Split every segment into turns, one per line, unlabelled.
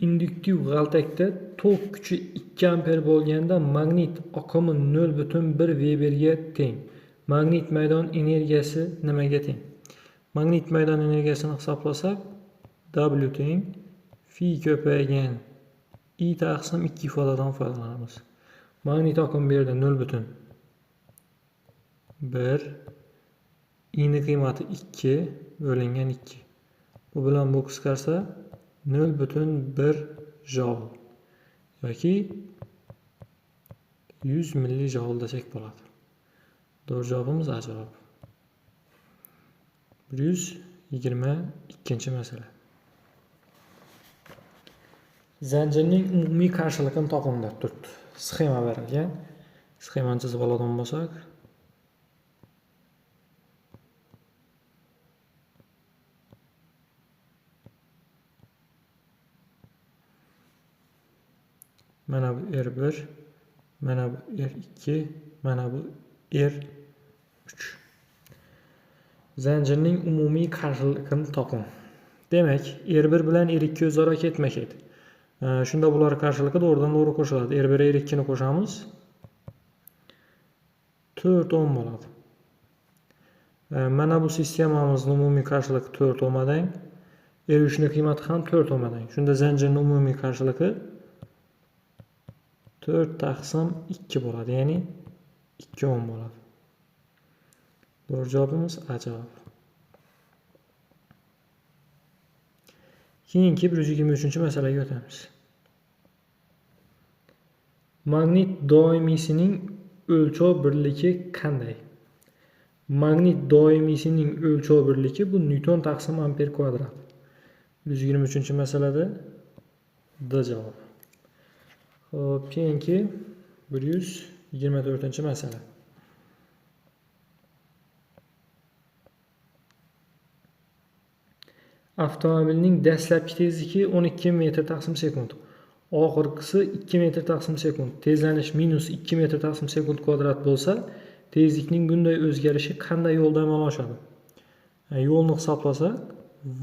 Induktiv g'altakda tok kuchi 2 amper bo'lganda magnit oqimi 0,1 Weberga teng. Magnit maydon energiyasi nimaga teng? Magnit maydon energiyasini hisoblasak, W teng phi ko'paygan I taqsim 2 ifodadan foydalanamiz. Magnit oqimi bu yerda 0,1, I ning qiymati 2 bo'lingan 2. Bu bilan bu qisqarsa 0,1 joule yoki 100 millijoule desak bo'ladi. Doğru cevabımız A cevabı. 122. mesele. Zanjirning umumiy qarshiligini toping deb turibdi. Sxema berilgan. Sxemani chizib oladigan bo'lsak, mana bu R1, mana bu R2, mana bu R3. Zanjirning umumiy qarshiligini toping. Demak, R1 bilan R2 o'zaro ketma-ket. Shunda bular qarshiligi doğrudan doğru qo'shiladi. R1 R2 ni qo'shamiz. 4 ohm bo'ladi. Mana bu sistemamizning umumiy qarshiligi 4 ohmdan. R3 ning qiymati ham 4 ohmdan. Shunda zanjirning umumiy qarshiligi 4 taqsim 2 bo'ladi, ya'ni 2 ohm bo'ladi. Doğru cevabımız A cevabı. Keyingi 123. meseleге o'tamiz. Magnit doimiysining o'lchov birligi qanday? Magnit doimiysining o'lchov birligi bu Newton taqsim amper kvadrat. 123. meselede D cevabı. Hop, keyingi 124. mesele. Avtomobilning dastlabki tezligi 12 metr taqsim sekund. Oxirgisi 2 metr taqsim sekund. Tezlanish minus 2 metr taqsim sekund kvadrat bo'lsa, tezlikning bunday o'zgarishi qanday yo'lda amalga oshadi? Yo'lni hisoblasak,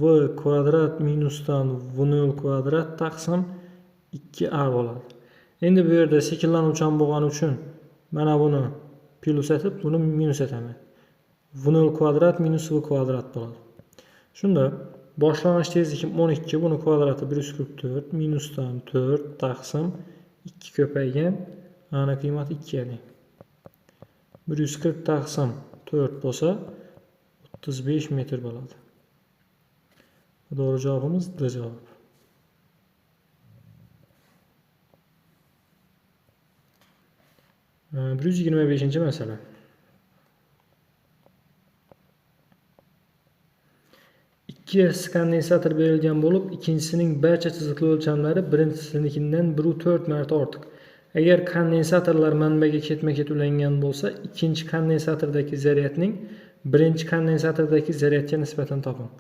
v kvadrat minusdan v0 kvadrat taqsim 2a bo'ladi. Endi bu yerda sekinlanuvchan bo'lgani uchun mana buni plus etib, buni minus etaman. v0 kvadrat minus v kvadrat bo'ladi. Shunda boshlang'ich tezlikim 12, buni kvadrati 144 minusdan 4 taqsim 2 ko'paygan, ana qiymati 2 yani. 140 taqsim 4 bo'lsa 35 metr bo'ladi. Doğru cevabımız D cevabı. Ee, 125. mesele. İki kondensator berilgan bo'lib, ikkinchisining barcha chiziqli o'lchamlari birinchisininkidan 1/4 marta ortiq. Agar kondensatorlar manbaga ketma-ket ulangan bo'lsa, ikkinchi kondensatordagi zaryadning birinchi kondensatordagi zaryadga nisbatan toping.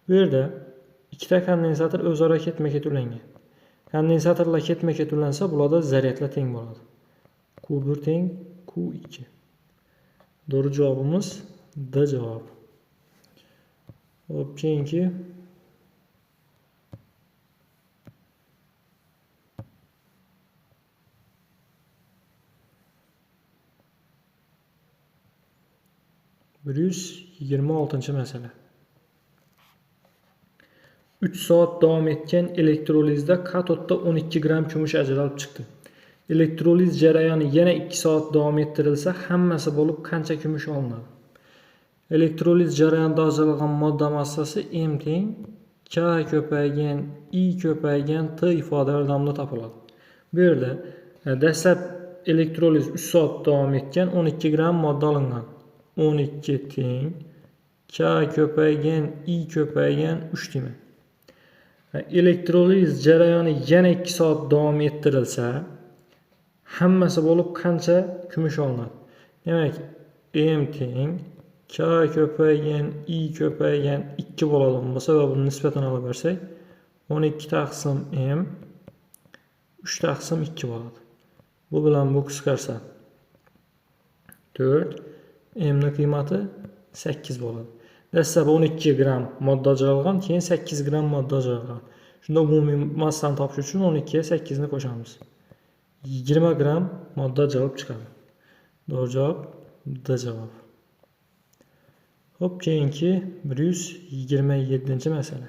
Bu yerda ikkita kondensator o'zaro ketma-ket ulangan. Kondensatorlar ketma-ket ulansa, bularda zaryadlar teng bo'ladi. Q1 teng Q2. Doğru cevabımız D cevabı. Hop, keyingi 126. mesele. 3 soat davom etgan elektrolizda katodda 12 gram kumush ajralib chiqdi. Elektroliz jarayoni yana 2 soat davom ettirilsa, hammasi bo'lib qancha kumush olinadi? Elektroliz jarayonida ajralgan modda massasi M teng K ko'paygan I ko'paygan T ifoda yordamida topiladi. Bu yerda dastlab elektroliz 3 soat davom etgan, 12 gram modda olingan. 12 teng K ko'paygan I ko'paygan 3 demak. Elektroliz jarayoni yana 2 soat davom ettirilsa, hammasi bo'lib qancha kumush olinadi? Demak, M teng K ko'paygan I ko'paygan 2 bo'ladigan bo'lsa va buni nisbatan olib bersak, 12 taqsim M 3 taqsim 2 bo'ladi. Bu bilan bu qisqarsa 4, M ning qiymati 8 bo'ladi. Dastlab 12 gram modda ajralgan, keyin 8 gram modda ajralgan. Shunda umumiy massani topish uchun 12 ga 8 ni qo'shamiz. 20 gram modda javob chiqadi. Doğru cevap D javob. Hop, keyingi 127 masala.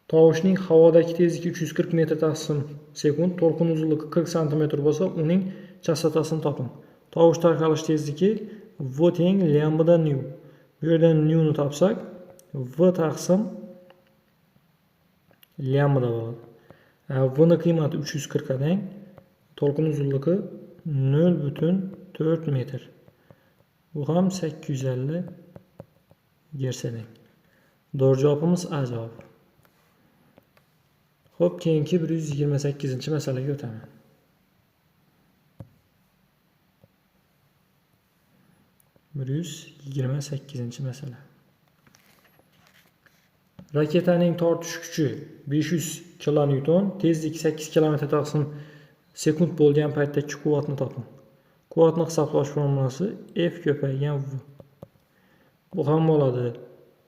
Tovushning havodagi tezligi 340 metr taqsim sekund, to'lqin uzunligi 40 cm bo'lsa, uning chastotasini toping. Tovush tarqalish tezligi V teng lambda nu. Bu yerdan nu ni topsak, V taqsim lambda bo'ladi. V ni qiymati 340 ga teng, to'lqin uzunligi 0,4 metr. Bu ham 850 gersa teng. Doğru cevabimiz A javob. Hop, keyingi 128 masalaga o'taman. Bir 128 masala. Raketaning tortish kuchi 500 kilonewton, tezlik 8 km taqsim sekund bo'lgan paytdagi quvvatni toping. Quvvatni hisoblash formulasi F ko'paygan V. Bu ham bo'ladi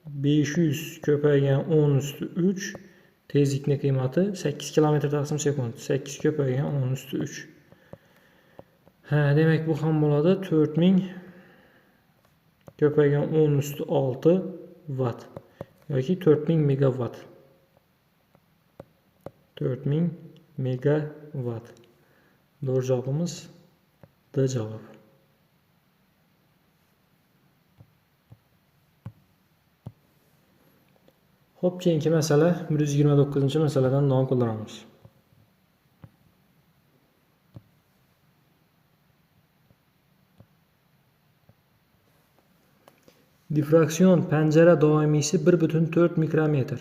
500 ko'paygan 10 üstü 3, tezlikning qiymati 8 km taqsim sekund, 8 ko'paygan 10 üstü 3. Demak bu ham bo'ladi 4000 ko'paygan 10 üstü 6 watt yoki 4000 megawatt. 4000 megawatt. Doğru cevabımız D cevap. Hop, keyingi masala 129 masaladan davom qildiramiz. Difraksion panjara doimiysi 1,4 mikrometr.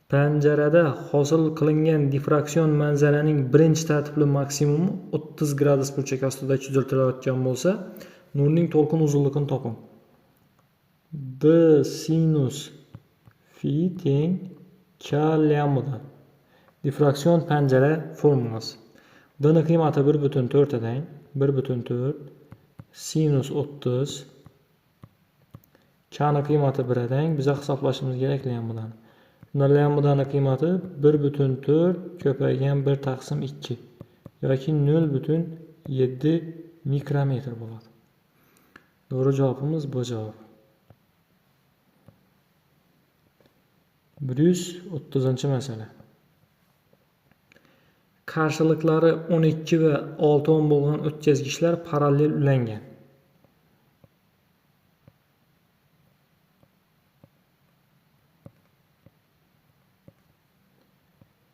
Panjarada hosil qilingan difraksion manzaraning birinchi tartibli maksimumi 30 gradus burchak ostida cho'ziltirayotgan bo'lsa, nurning to'lqin uzunligini toping. D sinus phi teng K lambda. Difraksion panjara formulasi. D ning qiymati 1,4 ga teng, 1,4 sinus 30, K ning qiymati 1 ga teng, biza hisoblashimiz kerak lambdani. Lambdaning qiymati 1,4 ko'paygan 1 taqsim 2 yoki 0,7 mikrometr bo'ladi. Doğru cevabimiz bu javob. 130 masala. Qarshiliklari 12 va 6 ohm bo'lgan o'tkazgichlar parallel ulangan.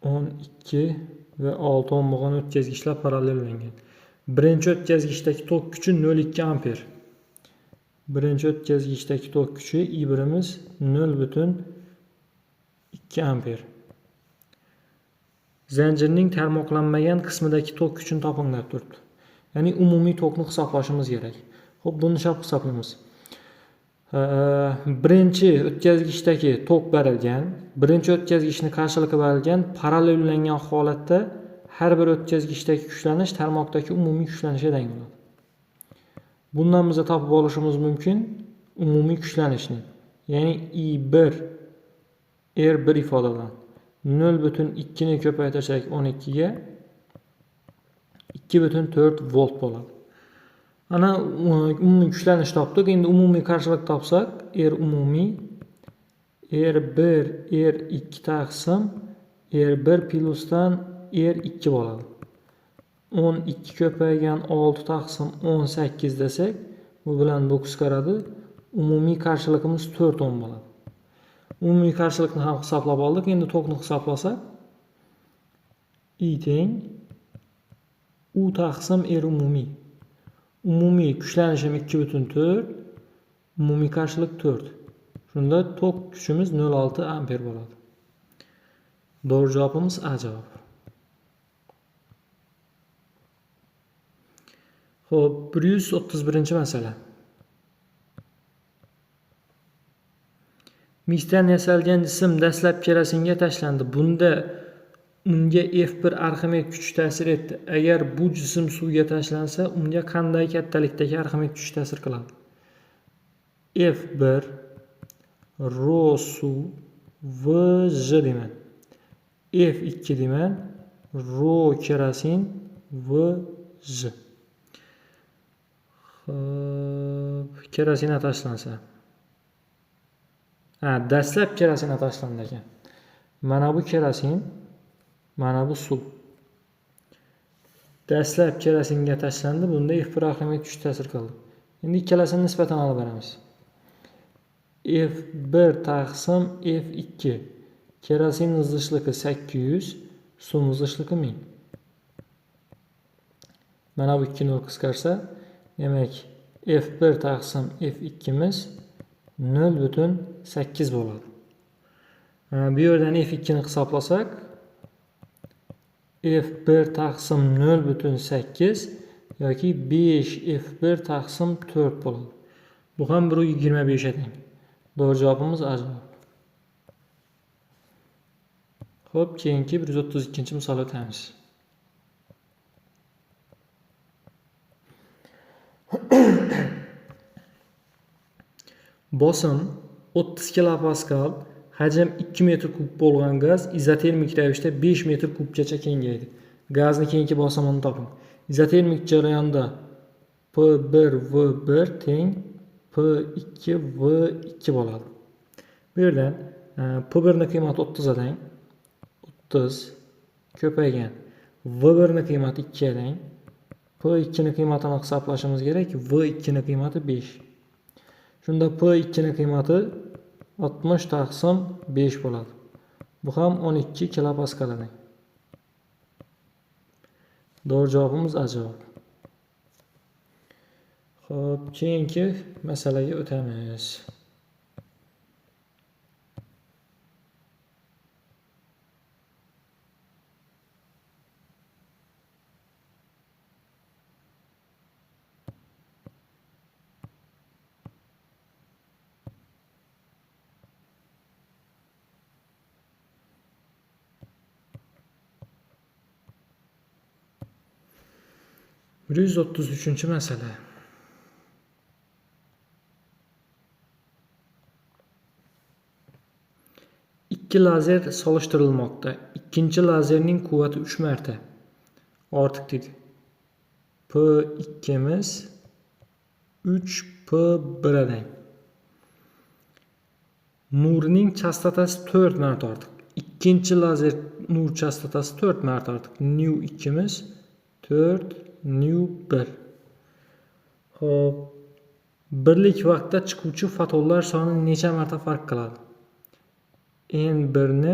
12 ve 6 ohm bo'lgan o'tkazgichlar parallel ulangan. Birinchi o'tkazgichdagi tok kuchi 0,2 amper. Birinchi o'tkazgichdagi tok kuchi I birimiz 0,2 amper. Zanjirning tarmoqlanmagan qismidagi tok kuchini toping deb turibdi. Ya'ni umumiy tokni hisoblashimiz kerak. Xo'p, buni hisoblaymiz. Birinchi o'tkazgichdagi tok berilgan, birinchi o'tkazgichni qarshiliqi berilgan parallel ulangan holatda har bir o'tkazgichdagi kuchlanish tarmoqdagi umumiy kuchlanishga teng bo'ladi. Bundan biz topib olishimiz mumkin umumiy kuchlanishni. Ya'ni I1 R1 ifodalan 0,2 ni ko'paytirsak 12 ga 2,4 volt bo'ladi. Ana umumiy kuchlanish topdik. Endi umumiy qarshilik topsak, R umumiy R1 R2 taqsim R1 plusdan R2 bo'ladi. 12 ko'paygan 6 taqsim 18 desak, bu bilan bu qisqaradi. Umumiy qarshiligimiz 4 ohm bo'ladi. Umumiy qarshilikni ham hisoblab oldik. Endi tokni hisoblasak, I teng U taqsim R umumiy. Umumiy kuchlanishim 2,4, umumiy qarshilik 4. Shunda tok kuchimiz 0,6 amper bo'ladi. Doğru cevabimiz A javob. Xo'p, 131 masala. Misdan yasalgan jism dastlab kerosinga tashlandi. Bunda unga F1 Arximed kuchi ta'sir etdi. Agar bu jism suvga tashlansa, unga qanday kattalikdagi Arximed kuchi ta'sir qiladi? F1 rho suv V j deyman. F2 deyman. Rho kerosin VJ. Kerosin tashlansa. Dastlab kerosin tashlandi ekan. Mana bu kerosin, mana bu suv. Dastlab kerosinga tashlandi, bunda F1 ahamiyat kuch ta'sir qildi. Endi ikkalasini nisbatan olib boramiz. F1 taqsim F2. Kerosin zichligi 800, suv zichligi 1000. Mana bu 2 nol qisqarsa, demak F1 taqsim F2miz 0,8 bo'ladi. Bu yerdan F2 ni hisoblasak, F1 taqsim 0,8 yoki 5 F1 taqsim 4 bo'ladi. Bu ham 125 teng. Doğru cevabımız A cevabı. Xo'p, keyingi 132 misol o'tamiz. Bosim 30 kilopascal, hajm 2 metr kub bo'lgan gaz izotermik ravishda 5 metr kubgacha kengaydi. Gazni keyingi bosimini toping. Izotermik jarayonda P1 V1 teng P2 V2 bo'ladi. Bu yerdan P1 ni qiymati 30 teng. 30 ko'paygan. V1 ni qiymati 2 teng. P2 ni qiymatini hisoblashimiz kerak. V2 ni qiymati 5. Shunda P2 ni qiymati 60 taqsim 5 bo'ladi. Bu ham 12 kilopascal teng. Doğru cevabımız A cevabı. Xo'p, keyingi masalaga o'tamiz. Bir 133 masala. İki lazer solishtirilmoqda. İkinci lazerning quvvati 3 marta ortiq dedi. P2miz 3 P1 teng. Nurning chastotasi 4 marta ortiq. İkinci lazer nur chastotasi 4 marta ortiq. Nu 2miz 4 nu 1. Xo'p, birlik vaqtda chiquvchi fotonlar soni necha marta farq qiladi? N1 ni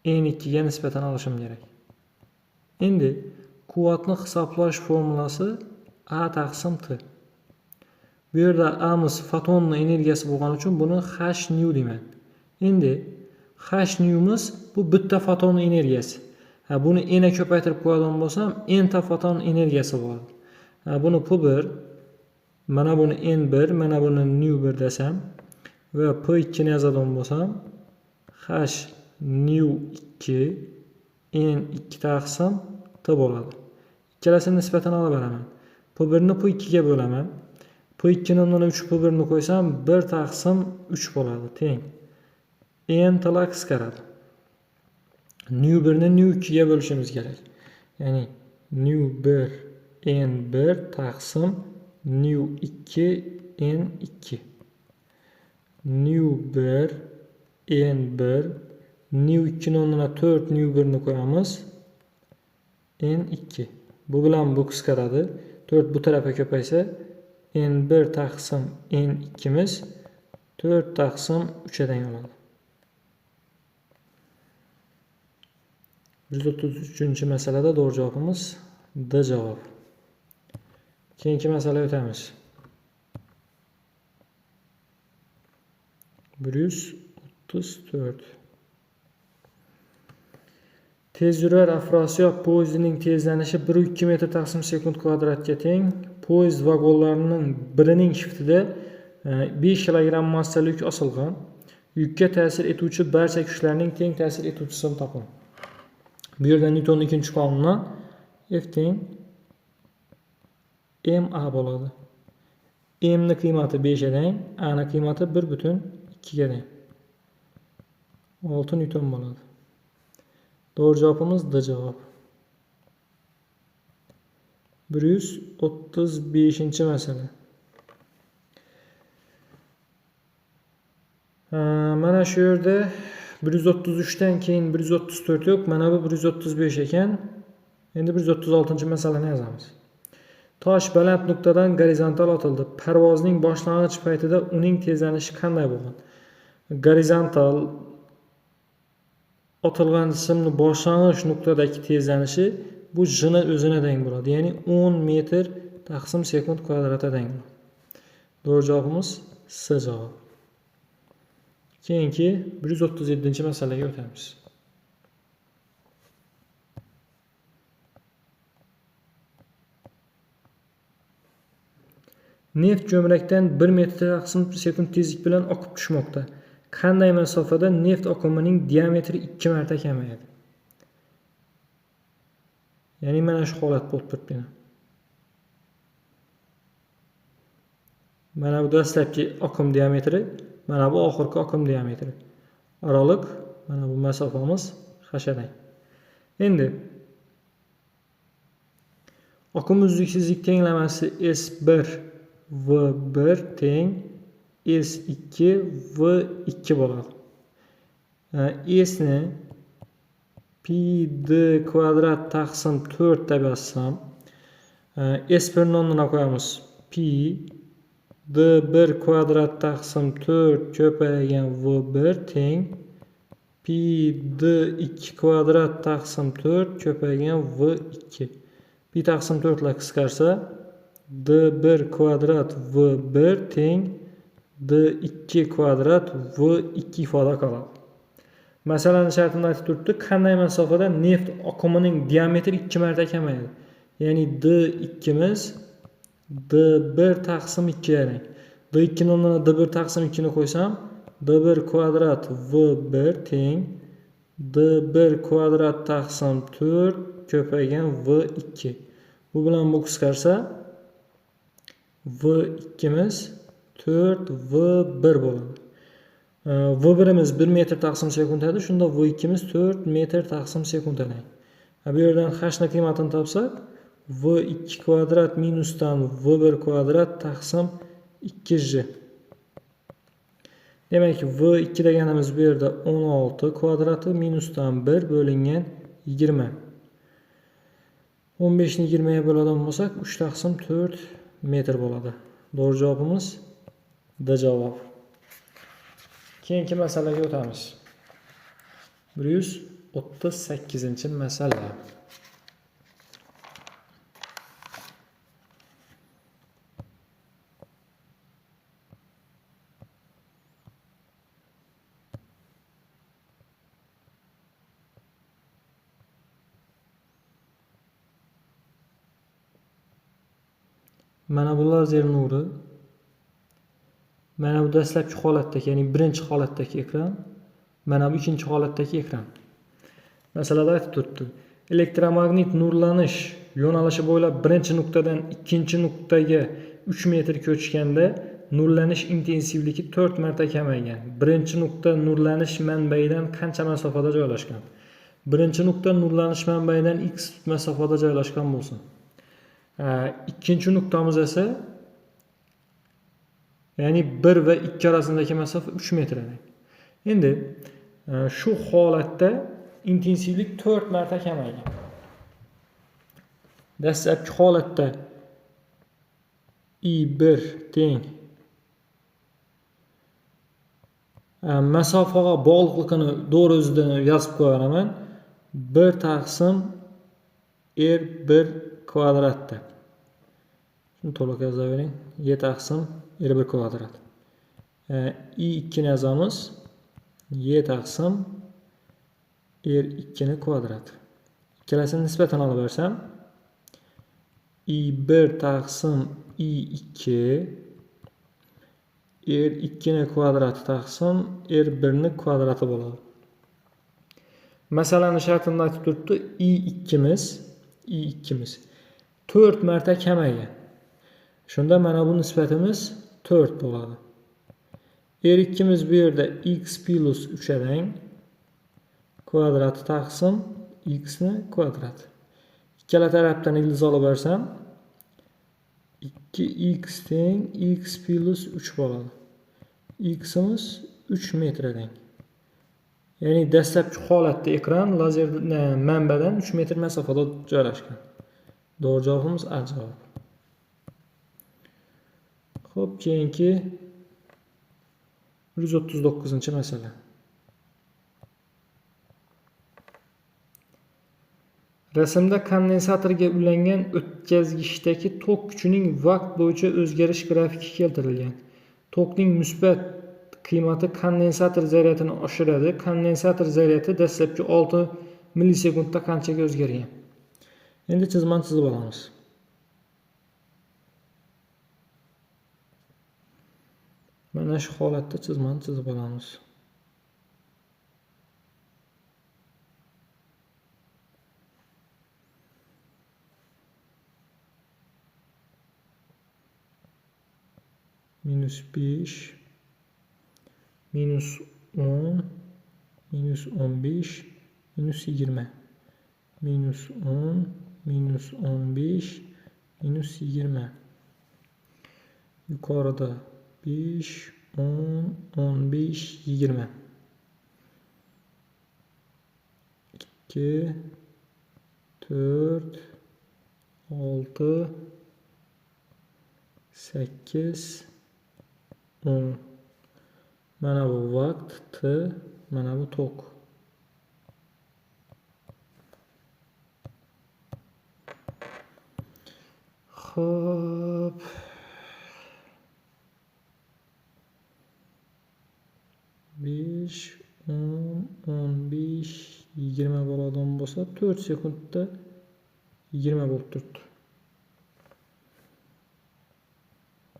N2 ga nisbatan olishim kerak. Endi quvvatni hisoblash formulasi A taqsim T. Bu yerda A'miz fotonning energiyasi bo'lgani uchun buni H nu deyman. Endi H nu'miz bu bitta fotonning energiyasi. Buni N ga ko'paytirib qo'yadigan bo'lsam, N ta foton energiyasi bo'ladi. Buni P1, mana buni N1, mana buni nu1 desam va P2 ni yozadigan bo'lsam, H nu2 N2 taqsim T bo'ladi. Ikkalasini nisbatan olib beraman. P1 ni P2 ga bo'laman. P2 ni 3 P1 ni qo'ysam 1 taqsim 3 bo'ladi, teng. N tala qisqaradi. Nu1 ni nu2 ga bo'lishimiz kerak. Ya'ni nu1 N1 taqsim nu2 N2. Nu1 N1 nu2 ni o'rnina 4 nu1 ni qo'yamiz. N2. Bu bilan bu qisqaradi. 4 bu tarafga ko'paysa N1 taqsim N2miz 4 taqsim 3 ga teng bo'ladi. 133 masalada doğru cevabımız D cevap. Keyingi masalaya o'tamiz. 134. Tezyurar Afrosiyob poyezdining tezlanishi 1,2 metr taqsim sekund kvadratga teng. Poyezd vagonlarining birining shiftida 5 kilogramm massali yuk osilgan. Yukka ta'sir etuvchi barcha kuchlarning teng ta'sir etuvchisini toping. Bu yerda Newtonning ikinchi qonuni F teng ma bo'ladi. M ni qiymati 5 ga teng, A ni qiymati 1,2 ga teng. 6 Newton bo'ladi. Doğru cevabımız D cevap. 135-ci məsələ. Mana şu yerdə 133'ten keyin 134 yox, mana bu 135 ekan. Endi 136-cı məsələni yazamiz. Tosh baland nuqtadan gorizontal atıldı. Parvozning boshlang'ich paytida uning tezlanishi qanday bo'lgan? Gorizontal atilgan jismni boshlang'ich nuqtadagi tezlanishi bu jini o'zine teng bo'ladi. Ya'ni 10 metr taqsim sekund kvadratga teng bo'ladi. Doğru cevabımız S cevabı. Keyinki 137-ci məsələyə o'tamiz. Neft gömlekten 1 metr taqsim sekund tezlik bilan oqib tushmoqda. Qanday masofada neft oqimining diametri 2 marta kamayadi? Ya'ni mana shu holat bo'lib turibdi. Mana bu dastlabki oqim diametri, mana bu oxirgi oqim diametri. Araliq mana bu masofamiz hasharang. Endi oqim uzluksizlik tenglamasi S1 V1 teng S2 V2 bo'ladi. S ni pi d kvadrat taqsim 4 deb yozsam, S1 ni o'rniga qo'yamiz. Pi d1 kvadrat taqsim 4 ko'paygan V1 teng pi d2 kvadrat taqsim 4 ko'paygan V2. Pi taqsim 4 lar qisqarsa d1 kvadrat V1 teng d2 kvadrat V2 ifoda qiladi. Masalan, shartini aytib turibdi, qanday masofada neft oqimining diametri 2 marta kamayadi. Ya'ni d2miz d1 taqsim 2 ga teng. d2 ni o'rniga d1 taqsim 2 ni qo'ysam, d1 kvadrat V1 teng d1 kvadrat taqsim 4 ko'paygan V2. Bu bilan bu qisqarsa V2miz 4 V1 bo'ladi. V1imiz 1 metr taqsim sekund edi, shunda V2miz 4 metr taqsim sekund edi. Bu yerdan h ni qiymatini topsak, V2 kvadrat minusdan V1 kvadrat taqsim 2j. Demek ki V2 deganimiz bu yerda 16 kvadrati minusdan 1 bo'lingan 20. 15 ni 20 ga bo'ladigan bo'lsak 3 taqsim 4 metr bo'ladi. Doğru cevabımız D cevap. Keyinki masalaga o'tamiz. 138-ci masala. Mana bu lazer nuri. Mana bu dastlabki holatdagi, ya'ni birinchi holatdagi ekran. Mana bu ikkinchi holatdagi ekran. Masalada aytib turibdi. Elektromagnit nurlanish yo'nalishi bo'ylab birinchi nuqtadan ikkinchi nuqtaga 3 metr ko'chganda nurlanish intensivligi 4 marta kamaygan. Birinchi nuqta nurlanish manbayidan qancha masofada joylashgan? Birinchi nuqta nurlanish manbayidan x masofada joylashgan bo'lsin. İkinci nuqtamiz esa ya'ni 1 va 2 orasidagi masofa 3 metr. Endi shu holatda intensivlik 4 marta kamaygan. Dastlabki holatda I1 teng masofaga bog'liqligini to'g'ri o'zidan yozib qo'yaman. 1 taqsim R1 kvadratda. Shuni to'liq yozavering. Y taqsim R1 kvadrat. I2 ni yozamiz. Y taqsim R2 ni kvadrat. Ikkalasini nisbatini olib bersam, I1 taqsim I2 R2 ni kvadrati taqsim R1 ni kvadrati bo'ladi. Masalan, shartini aytib turibdi. I2miz 4 marta kamaygan. Shunda mana bu nisbatimiz 4 bo'ladi. R2miz bu yerda x plus 3 teng kvadrati taqsim x ni kvadrat. Ikkala tarafdan ildiz olib bersam 2x teng x plus 3 bo'ladi. X'imiz 3 metrga teng. Ya'ni dastlabki holatda ekran lazer manbadan 3 metr masofada joylashgan. Doğru cavabımız A cavabı. Xo'p, keyingi 139-masala. Rasmda kondensatorga ulangan o'tkazgichdagi tok kuchining vaqt bo'yicha o'zgarish grafiki keltirilgan. Tokning musbat qiymati kondensator zaryadini oshiradi. Kondensator zaryadi dastlabki 6 millisekundda qanchaga o'zgargan? Endi chizmani chizib olamiz. Mana shu holatda chizmani chizib olamiz. -5, -10, -15, -20. -10, -15, -20. Yuqorida 5, 10, 15, 20. 2, 4, 6, 8, 10. Mana bu vaqt t, mana bu tok. Xo'p. besh, 10, 15, 20 bo'ladigan bo'lsa 4 sekundda 20 bo'lib turibdi.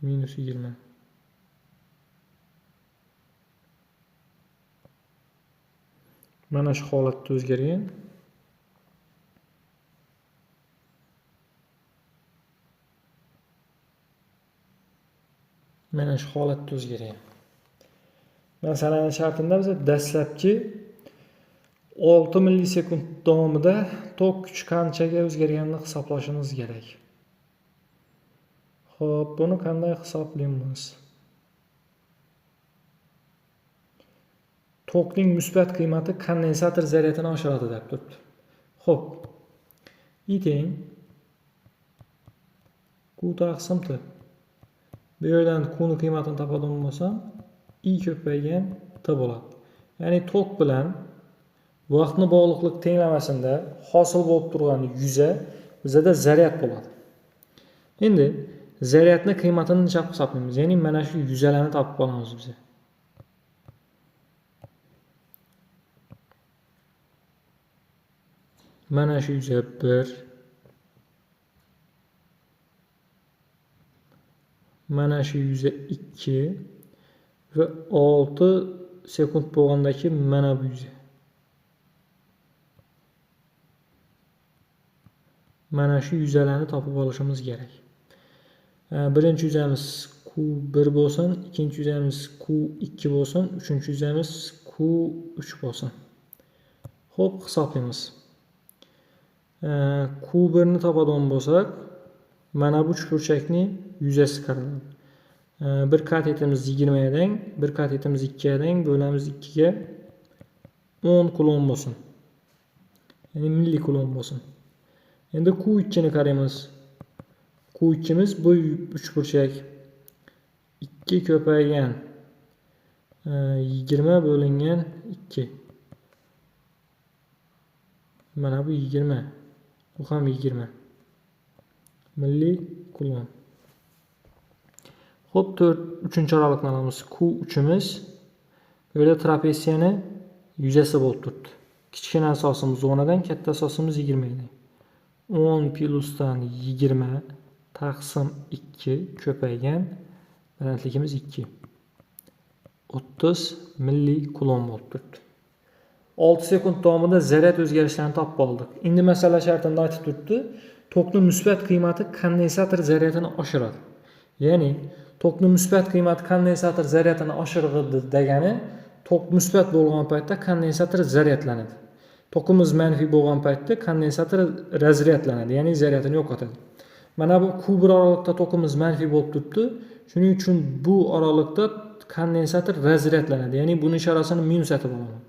-20. Mana shu holatda o'zgargan. Mana shu holatda o'zgargan. Masalan, shartida biz dastlabki 6 millisekund davomida tok kuchi qanchaga o'zgarganini hisoblashimiz kerak. Xo'p, buni qanday hisoblaymiz? Tokning musbat qiymati kondensator zaryadini oshiradi deb turibdi. Xo'p. I teng Q taqsim T. Bu yerdan Q ning qiymatini topadigan bo'lsam, I ko'paygan T bo'ladi. Ya'ni tok bilan vaqtni bog'liqlik tenglamasida hosil bo'lib turgan yuza bizada zaryad bo'ladi. Endi zaryadning qiymatini necha hisoblaymiz? Ya'ni mana shu yuzalarni topib olamiz biz. Mana shu yuza 1. Mana shu yuza 2 ve 6 sekund bo'lgandagi mana bu yuza. Mana shu yuzalarni topib olishimiz kerak. Birinchi yuzamiz Q1 bo'lsin, ikkinchi yuzamiz Q2 bo'lsin, uchinchi yuzamiz Q3 bo'lsin. Xo'p, hisoblaymiz. Q1 ni topadigan bo'lsak, mana bu uchburchakning yuzasi qaraladi. Bir katetimiz 20 ga teng, bir katetimiz 2 ga teng, bo'lamiz 2 ga 10 kulon bo'lsin. Ya'ni millikulon bo'lsin. Endi Q2 ni qaraymiz. Q2miz bu uchburchak 2 ko'paygan 20 bo'lingan 2. Mana bu 20. Bu ham 20. Millikulon. Xo'p, 3-chi oralikni olamiz. Q3miz bu yerda trapetsiyani yuzasi bo'lib turibdi. Kichkina asosimiz 10 dan, katta asosimiz 20 dan. 10 plusdan 20 taqsim 2 ko'paygan balandligimiz 2. 30 millikulon bo'lib turibdi. 6 sekund davomida zaryad o'zgarishlarini topib oldik. Endi masala shartida aytib turibdi, tokning musbat qiymati kondensator zaryadini oshiradi. Ya'ni tokning musbat qiymati kondensator zaryadini oshiradi degani tok musbat bo'lgan paytda kondensator zaryadlanadi. To'qimiz manfiy bo'lgan paytda kondensator razryadlanadi, ya'ni zaryadini yo'qotadi. Mana bu Q1 oralig'ida to'qimiz manfiy bo'lib turibdi. Shuning uchun bu oralig'da kondensator razryadlanadi, ya'ni buni ishorasini minus etib olaman.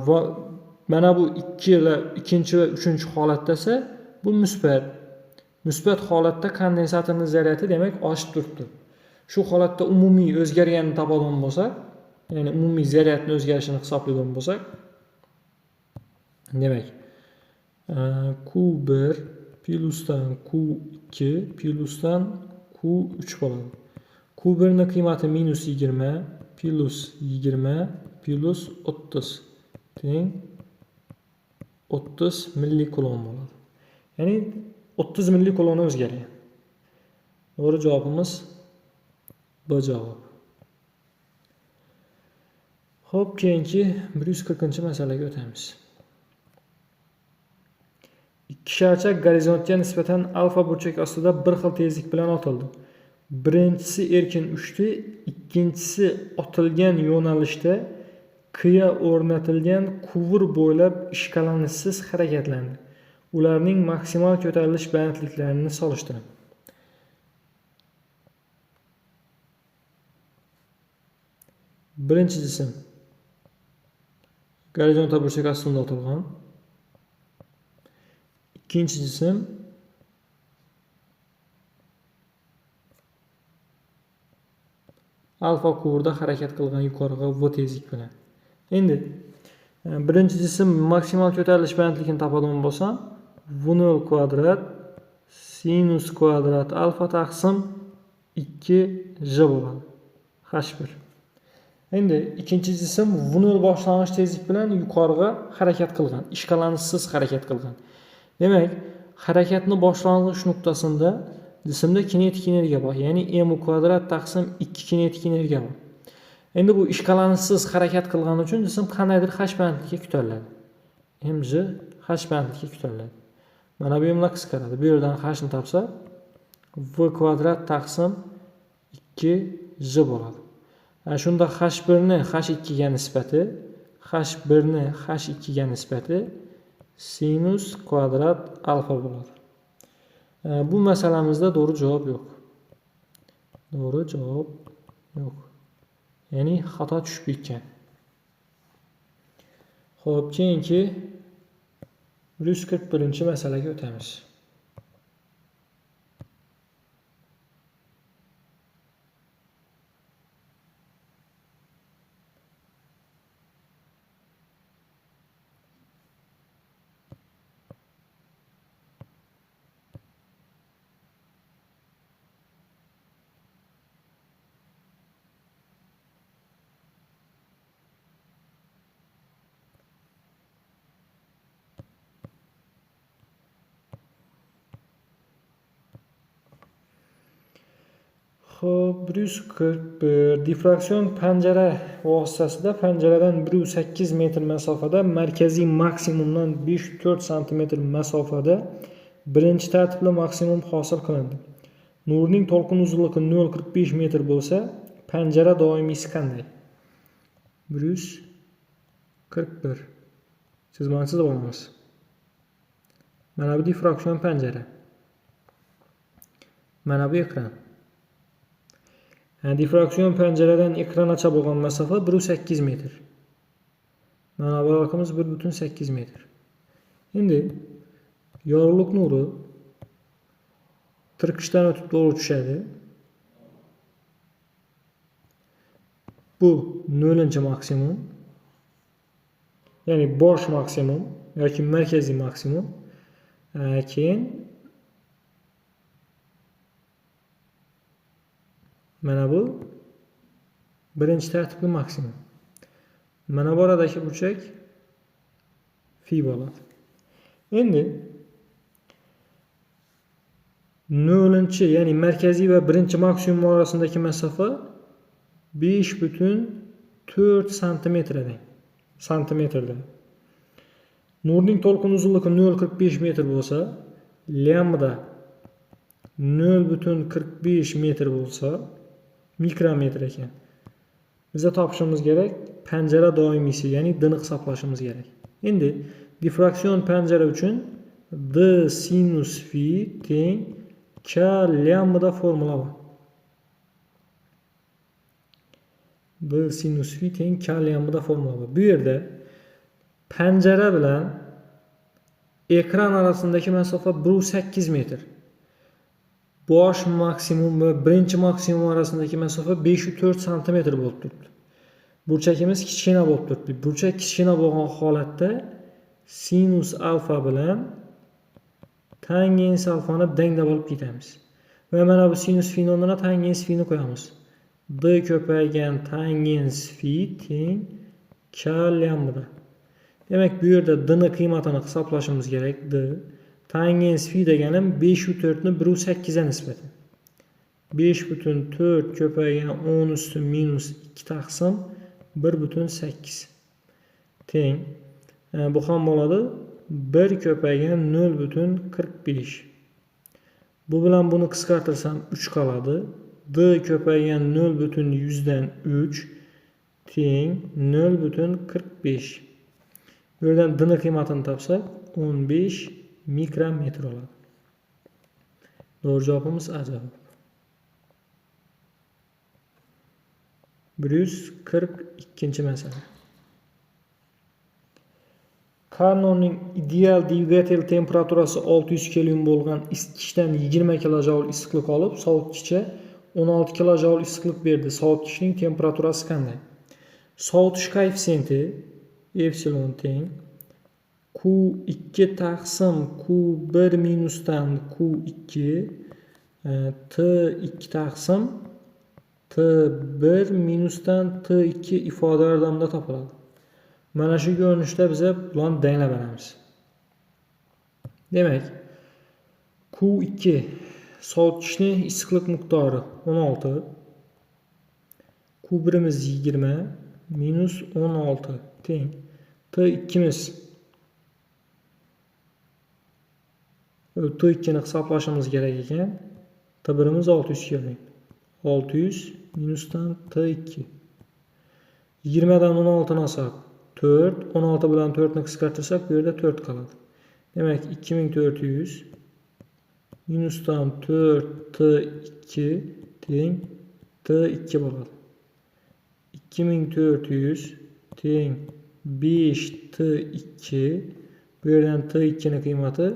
Va mana bu ikkinchi va uchinchi holatda esa bu musbat. Musbat holatda kondensatorning zaryadi demak oshib turibdi. Shu holatda umumiy o'zgarganini topadigan bo'lsak, ya'ni umumiy zaryadning o'zgarishini hisoblaydigan bo'lsak, demak Q1 plyusdan Q2 plyusdan Q3 bo'ladi. Q1 ning qiymati minus 20 plus 20 plus 30 teng 30 millikulon bo'ladi. Ya'ni 30 millikulon o'zgargan. To'g'ri javobimiz B javob. Xo'p, keyingi 140-masalaga o'tamiz. Ikki sharchak gorizontga nisbatan alfa burchak ostida bir xil tezlik bilan otildi. Birinchisi erkin uchdi, ikkinchisi otilgan yo'nalishda qiya o'rnatilgan quvur bo'ylab ishqalanishsiz harakatlandi. Ularning maksimal ko'tarilish balandliklarini solishtiring. Birinchi jism gorizontal burchak ostida otilgan. İkinci cisim alfa quvurda harakat qilgan yuqoriga v tezlik bilan. Endi birinchi jism maksimal ko'tarilish balandligini topadigan bo'lsam, v0 kvadrat sinus kvadrat alfa taqsim 2j bo'ladi. H1. Endi ikkinchi jism v0 boshlang'ich tezlik bilan yuqoriga harakat qilgan, ishqalanishsiz harakat qilgan. Demak, harakatni boshlang'ich nuqtasida jismda kinetik energiya bor, ya'ni m kvadrat taqsim 2 kinetik energiya bor. Endi bu ishqalanishsiz harakat qilgani uchun jism qandaydir h bandlikka ko'tariladi. mj h bandlikka ko'tariladi. Mana bu yerga qisqaradi. Bu yerdan h ni topsa, v kvadrat taqsim 2j bo'ladi. Shunda h1 ni h2 ga nisbati, h1 ni h2 ga nisbati sinus kvadrat alfa bo'ladi. Bu masalamizda to'g'ri javob yo'q. To'g'ri javob yo'q. Ya'ni xato tushib ketgan. Xo'p, keyingi 141-masalaga o'tamiz. Xo'p, 141 diffraksion panjara vositasida panjaradan 1,8 metr masofada markaziy maksimumdan 5-4 sm masofada birinchi tartibli maksimum hosil qilindi. Nurning to'lqin uzunligi 0,45 metr bo'lsa, panjara doimiysi qanday? 141. Chizmansiz bo'lamiz. Mana bu diffraksion panjara. Mana bu ekran. Diffraksion panjaradan ekrangacha bo'lgan masofa 1,8 metr. Mana bu raqamimiz 1,8 metr. Endi yorug'lik nuri tirqichdan o'tib to'g'ri tushadi. Bu 0-maksimum. Ya'ni bosh maksimum yoki markaziy maksimum. Keyin mana bu birinchi tartibli maksimum. Mana bu aradagi burchak fi bo'ladi. Endi 0, ya'ni markaziy va birinchi maksimum orasidagi masofa 5,4 santimetrda. Nurning to'lqin uzunligi 0,45 metr bo'lsa, lambda 0,45 metr bo'lsa, mikrometr ekan. Biza topishimiz kerak panjara doimiysi, ya'ni dini hisoblashimiz kerak. Endi diffraksion panjara uchun d sinus fi teng k lambda formula bor. D sinus fi teng k lambda formula bor. Bu yerda panjara bilan ekran arasındaki masofa 1,8 metr. Bosh maksimum ve birinchi maksimum arasındaki masofa 504 cm bo'lib turibdi. Burchakimiz kichkina bo'lib turibdi. Burchak kichkina bo'lgan holatda sinus alfa bilan tangens alfani denglab olib ketamiz. Va mana bu sinus fi'ni o'rnina tangens fi'ni qo'yamiz. D ko'paygan tangens fi teng k lambda. Demek bu yerda d ni qiymatini hisoblashimiz kerak. D tangens fi deganim 5,4 ni 1,8 ga nisbatan. 5,4 ko'paygan 10 üstü minus 2 taqsim 1,8 teng. Bu ham bo'ladi 1 ko'paygan 0,45. Bu bilan bunu qisqartirsam 3 qoladi. D ko'paygan 0,100 teng 0,45. Bu yerdan d ni qiymatini topsak 15 mikrometr oladi. Doğru cevabımız A cevabı. 142. mesele. Carnot'ning ideal dvigatel temperaturasi 600 kelvin bo'lgan isitgichdan 20 kilojoule issiqlik olib, sovutgichga 16 kilojoule issiqlik berdi. Sovutgichning temperaturasi qanday? Sovutish koeffitsiyenti epsilon teng Q2 taqsim Q1 minusdan Q2 T2 taqsim T1 minusdan T2 ifoda yordamida topiladi. Mana shu ko'rinishda biz bularni denglab beramiz. Demak, Q2 sovutgichning issiqlik miqdori 16, Q1'imiz 20 minus 16 teng T2'miz T2'ni hisoblashimiz kerak ekan. T1'imiz 600 kelvin. 600 minusdan T2. 20'dan 16'ni olsak 4, 16 bilan 4'ni qisqartirsak bu yerda 4 qoladi. Demak 2400 minusdan 4 T2 teng T2 bo'ladi. 2400 teng 5 T2. Bu yerdan T2'nin qiymati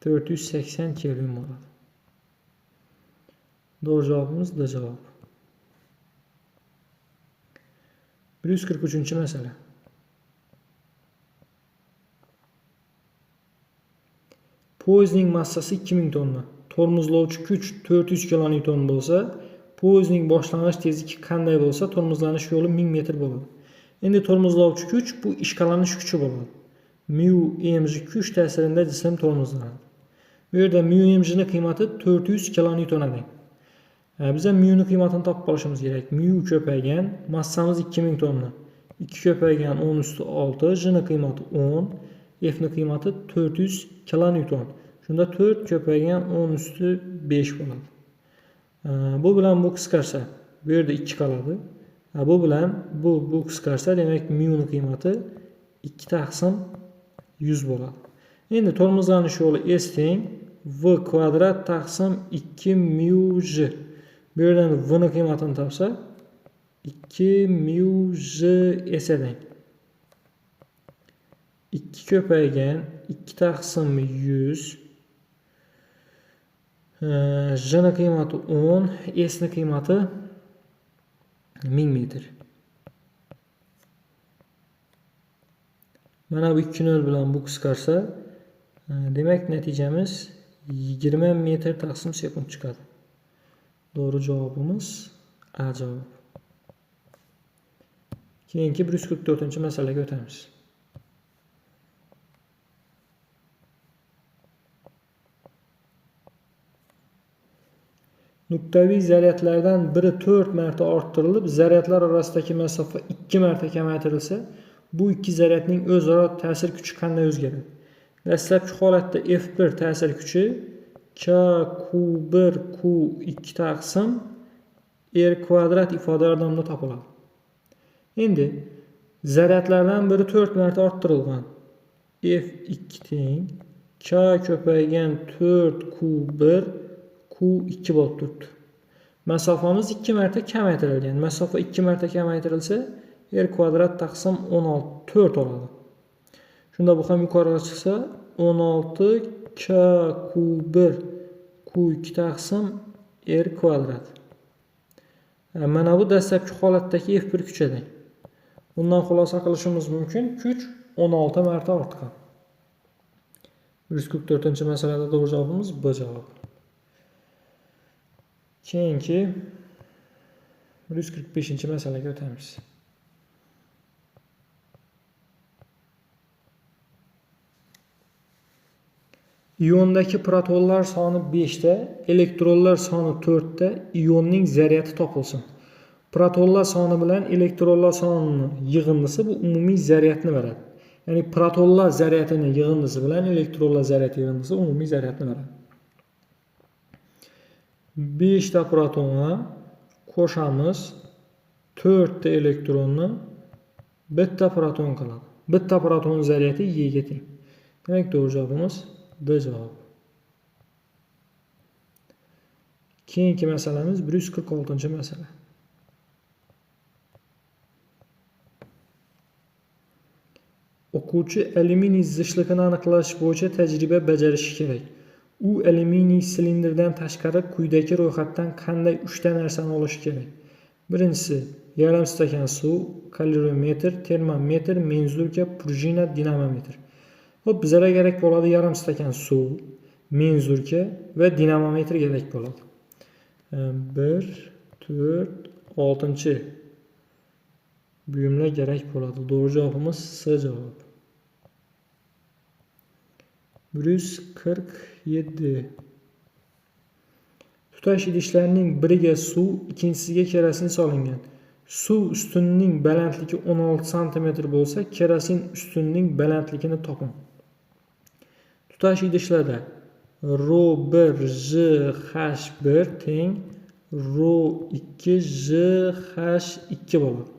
480 kelvin bo'ladi. Doğru cevabımız da cevap. 143. mesele. Poyezdning massasi 2000 tonna. Tormozlovchi kuch 400 kilonewton bo'lsa, poyezdning boshlang'ich tezligi qanday bo'lsa, tormozlanish yo'li 1000 metr bo'ladi. Endi tormozlovchi kuch bu ishqalanish kuchi bo'ladi. Mu mg kuch ta'sirida jism tormozlanadi. Bu yerda mu mg ning qiymati 400 kilonewton teng. Bize mu'ni qiymatini topib olishimiz kerak. Mu ko'paygan, massamiz 2000 tonna. 2 ko'paygan 10 üstü 6, j ni qiymati 10, f ni qiymati 400 kilonewton. Shunda 4 ko'paygan 10 üstü 5 bo'ladi. Bu bilan bu qisqarsa, bu yerda 2 qoladi. Bu bilan bu qisqarsa, demak mu ni qiymati 2 taqsim 100 bo'ladi. Endi tormozlanish yo'li s teng v kvadrat taqsim 2 mu j. Bu yerdan v ni qiymatini topsa 2 mu j s'e teng. 2 ko'paygan 2 taqsim 100 j ni qiymati 10, s ni qiymati 1000 metr. Mana bu 2 nol bilan bu qisqarsa, demak natijamiz 20 metr taqsim sekund chiqadi. Doğru cevabımız A cevabı. Keyinki 144. meseleге o'tamiz. Noktaviy zaryadlardan biri 4 marta orttirilib, zaryadlar orasidagi masofa 2 marta kamaytirilsa, bu ikki zaryadning o'zaro ta'sir kuchi qanday o'zgaradi? Dastlabki holatda F1 ta'sir kuchi K Q1 Q2 taqsim R kvadrat ifoda yordamida topiladi. Endi Zaryadlardan biri 4 marta orttirilgan. F2 teng K ko'paygan 4Q1 Q2 bo'lib turibdi. Masofamiz 2 marta kamaytirilgan. Masofa 2 marta kamaytirilsa, r kvadrat taqsim 16 4 oladi. Shunda bu ham yuqoriga chiqsa, 16 K Q1 Q2 taqsim r kvadrat. Mana bu dastlabki holatdagi F1 kuchadan. Bundan xulosa qilishimiz mumkin, kuch 16 marta ortgan. 144-masalada to'g'ri javobimiz B javob. Keyingi 145-masalaga o'tamiz. İyondaki protonlar soni 5 ta, elektronlar soni 4 ta, iyonning zaryadi topilsin. Protonlar soni bilan elektronlar sonining yig'indisi bu umumiy zaryadni beradi. Ya'ni protonlar zaryadining yig'indisi bilan elektronlar zaryadi yig'indisi umumiy zaryadni beradi. 5 ta protonna qo'shamiz 4 ta elektronni bitta proton qiladi. Bitta proton zaryadi Y ga teng. Demak, to'g'ri javobimiz D javob. Keyingi masalamiz 146-masala. O'quvchi alyuminiy zishligini aniqlash bo'yicha tajriba bajarishi kerak. U alyuminiy silindrdan tashqari quyidagi ro'yxatdan qanday 3 ta narsani olishi kerak? Birinchisi, yarim stakan suv, kalorimetr, termometr, menzurka, prujina, dinamometr. Xo'p, bizlarga kerak bo'ladi yarim stakan suv, menzurka va dinamometr kerak bo'ladi. 1 4 6 buyumlar kerak bo'ladi. To'g'ri javobimiz C javob. 147. Tutash idishlarning biriga suv, ikkinchisiga kerosin solingan. Suv ustunining balandligi 16 cm bo'lsa, kerosin ustunining balandligini toping. Tutash idishlarda ρ1 JH1 teng ρ2 JH2 bo'ladi.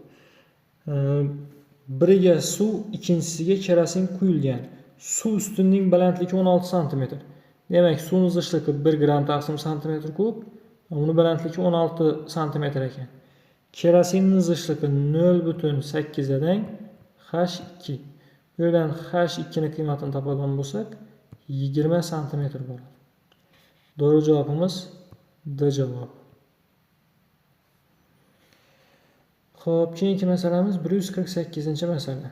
Biriga suv, ikkinchisiga kerosin quyilgan. Suv ustunining balandligi 16 cm. Demak, suvning zichligi 1 gram taqsim santimetr kub, uning balandligi 16 cm ekan. Kerosinning zichligi 0,8 dan H2. Bu yerdan H2 ning qiymatini topadigan bo'lsak, 20 cm bo'ladi. To'g'ri javobimiz D javob. Xo'p, keyingi masalamiz 148-masala.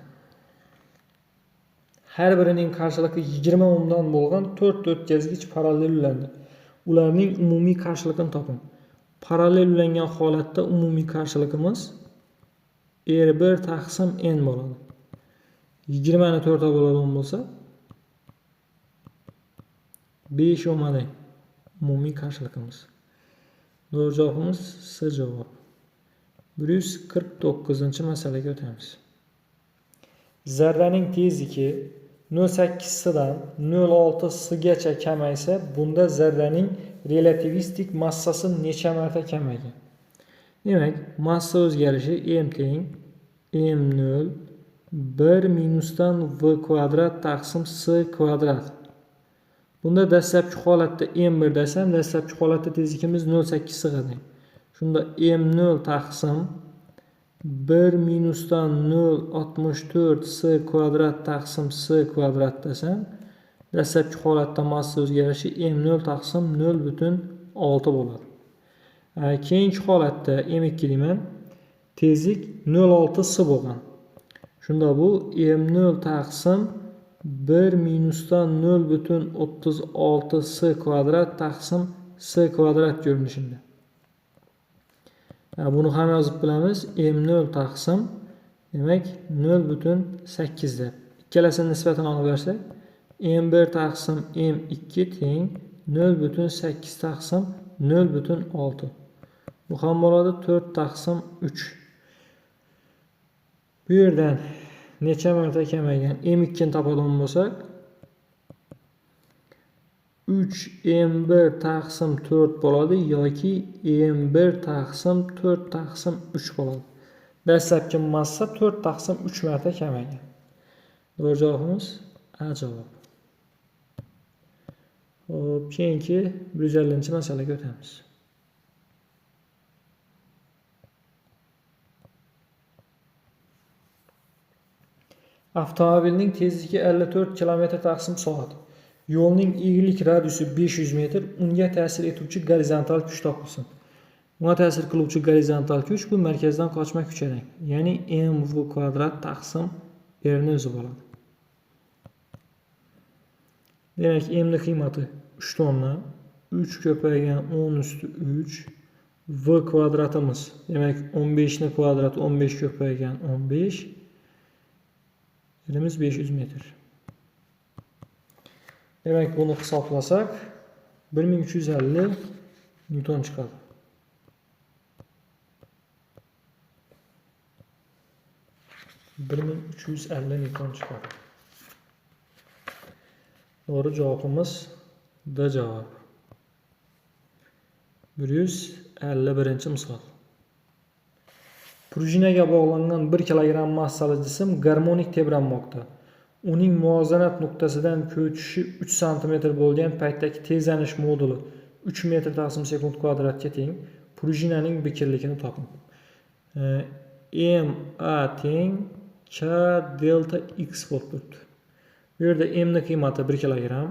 Har birining qarshiligi 20 o'mdan bo'lgan 4 o'tkazgich parallel ulandi. Ularning umumiy qarshiligini toping. Parallel ulangan holatda umumiy qarshiligimiz R1 taqsim N bo'ladi. 20 ni 4 ga bo'ladigan bo'lsa 5 o'madan umumiy qarshiligimiz. To'g'ri javobimiz C javob. 149-masalaga o'tamiz. Zarraning tezligi 0,8 dan 0,6 gacha kamaysa, bunda zarraning relativistik massasi necha marta kamaygan? Demak, massa o'zgarishi m teng m0 1 minusdan v kvadrat taqsim s kvadrat. Bunda dastlabki holatda m1 desam, dastlabki holatda tezligimiz 0,8 sig'adi. Shunda m0 taqsim 1 minusdan 0,64 s kvadrat taqsim s kvadrat desam, dastlabki holatda massa o'zgarishi m0 taqsim 0,6 bo'ladi. Keyingi holatda m2 deyman, tezlik 0,6 s bo'lgan. Shunda bu m0 taqsim 1 minusdan 0,36 s kvadrat taqsim s kvadrat ko'rinishida. Buni ham yozib bilamiz. M0 taqsim demak 0,8 deb. Ikkalasining nisbatini aniqlashsak, M1 taqsim M2 teng 0,8 taqsim 0,6. Bu ham bo'ladi 4 taqsim 3. Bu yerdan necha marta kamaygan M2 ni topadigan bo'lsak, 3m1 taqsim 4 bo'ladi yoki m1 taqsim 4 taqsim 3 bo'ladi. Dastlabki massa 4 taqsim 3 marta kamaygan. Doğru cavabımız A cavabı. Hop, keyingi 150-masalaga o'tamiz. Avtomobilning tezligi 54 km taqsim soat. Yo'lning egillik radiusi 500 metr. Unga ta'sir etuvchi gorizontal kuch topilsin. Unga ta'sir qiluvchi gorizontal kuch bu markazdan qochma kuchi demak. Ya'ni mv kvadrat taqsim r ni o'zi bo'ladi. Demak, m ning qiymati 3 tonna. 3 ko'paygan 10 üstü 3 v kvadratimiz. Demak, 15 ning kvadrati 15 ko'paygan 15. Yerimiz 500 metr. Demak, buni hisoblasak 1350 newton chiqadi. Newton chiqadi. Doğru cevabımız D cevabı. 151 misol. Prujinaga bog'langan 1 kilogramm massali jism garmonik tebranmoqda. Uning muvozanat nuqtasidan ko'chishi 3 cm bo'lgan paytdagi tezlanish moduli 3 metr taqsim sekund kvadratga teng. Prujinaning bekirligini toping. M A teng K delta X bo'lib turibdi. Bu yerda M ning qiymati 1 kilogramm,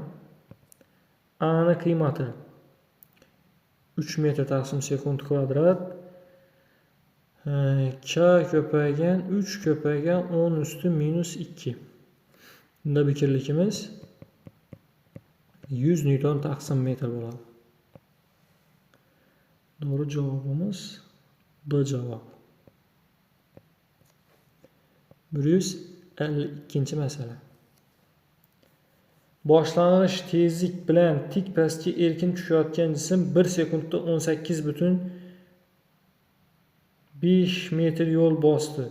A ning qiymati 3 metr taqsim sekund kvadrat, K ko'paygan 3 ko'paygan 10 üstü minus 2. Bunda bekirligimiz 100 newton taqsim metr bo'ladi. Doğru cevabımız B cevabı. 152 masala. Boshlang'ich tezlik bilan tik pastga erkin tushayotgan jism 1 sekundda 18,5 metr yo'l bosdi.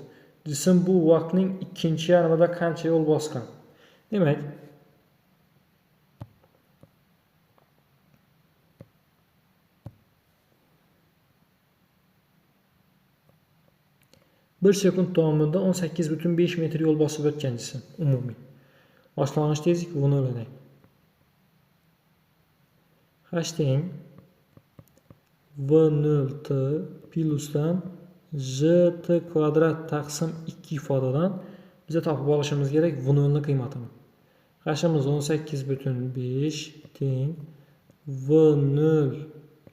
Jism bu vaqtning ikkinchi yarmida qancha yo'l bosgan? Demak, bir sekund davomida 18,5 metr yo'l bosib o'tgan jism umumiy. Boshlang'ich tezlik v nol dedik. H teng v nol t plusdan j t kvadrat taqsim 2 ifodadan bize topib olishimiz kerak v nol ning qiymatini. H'imiz 18,5 teng v nol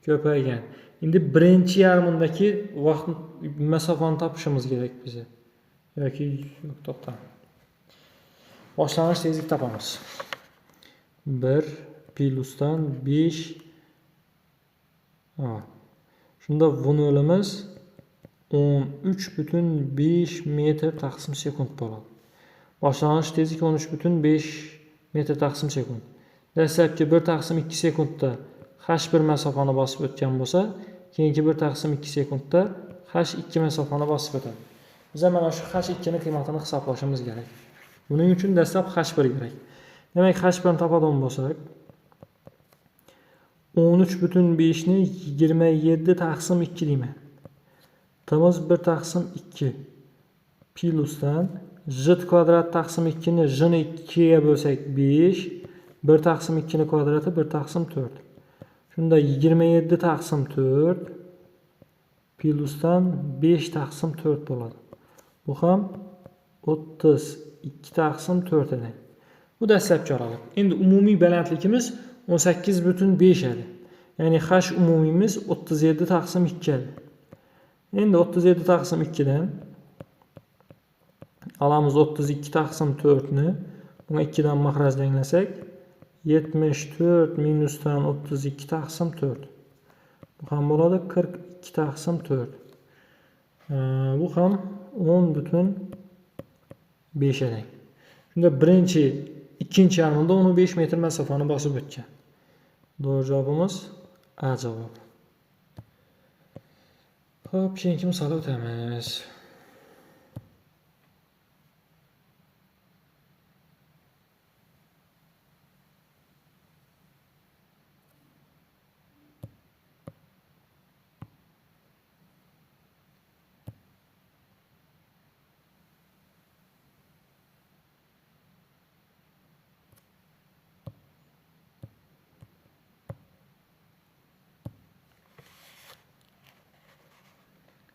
ko'paygan. Endi birinchi yarmindagi vaqt masofani topishimiz kerak bize. Yoki yo'q, to'xta. Boshlang'ich tezlik topamiz. 1 plusdan 5. Shunda v nolimiz 13,5 metr taqsim sekund bo'ladi. Boshlang'ich tezlik 13,5 metr taqsim sekund. Dastlabki 1 taqsim 2 sekundda h1 masofani bosib o'tgan bo'lsa, keyingi 1 taqsim 2 sekundda h2 masofani bosib o'tadi. Biz mana shu h2 ning qiymatini hisoblashimiz kerak. Buning uchun dastlab h1 kerak. Demak, h1 ni topadigan bo'lsak, 13,5 ni 27 taqsim 2 deyman. Timiz 1 taqsim 2 plusdan j kvadrat taqsim 2 ni j ni 2 ga bo'lsak 5, 1 taqsim 2 ni kvadrati 1 taqsim 4. Shunda 27 taqsim 4 plusdan 5 taqsim 4 bo'ladi. Bu ham 32 taqsim 4 edi. Bu dastlabki oraliq. Endi umumiy balandligimiz 18,5 edi. Ya'ni h umumiyimiz 37 taqsim 2 edi. Endi 37 taqsim 2 dan alamiz 32 taqsim 4 ni buna 2 dan mahrajlanglasak 74 minusdan 32 taqsim 4. Bu ham bo'ladi 42 taqsim 4. Bu ham 10,5 edi. Shunda birinchi, ikkinchi yarmida 15 metr masofani bosib o'tgan. Doğru cevabımız A cevabı. Hop, keyingi misolga o'tamiz.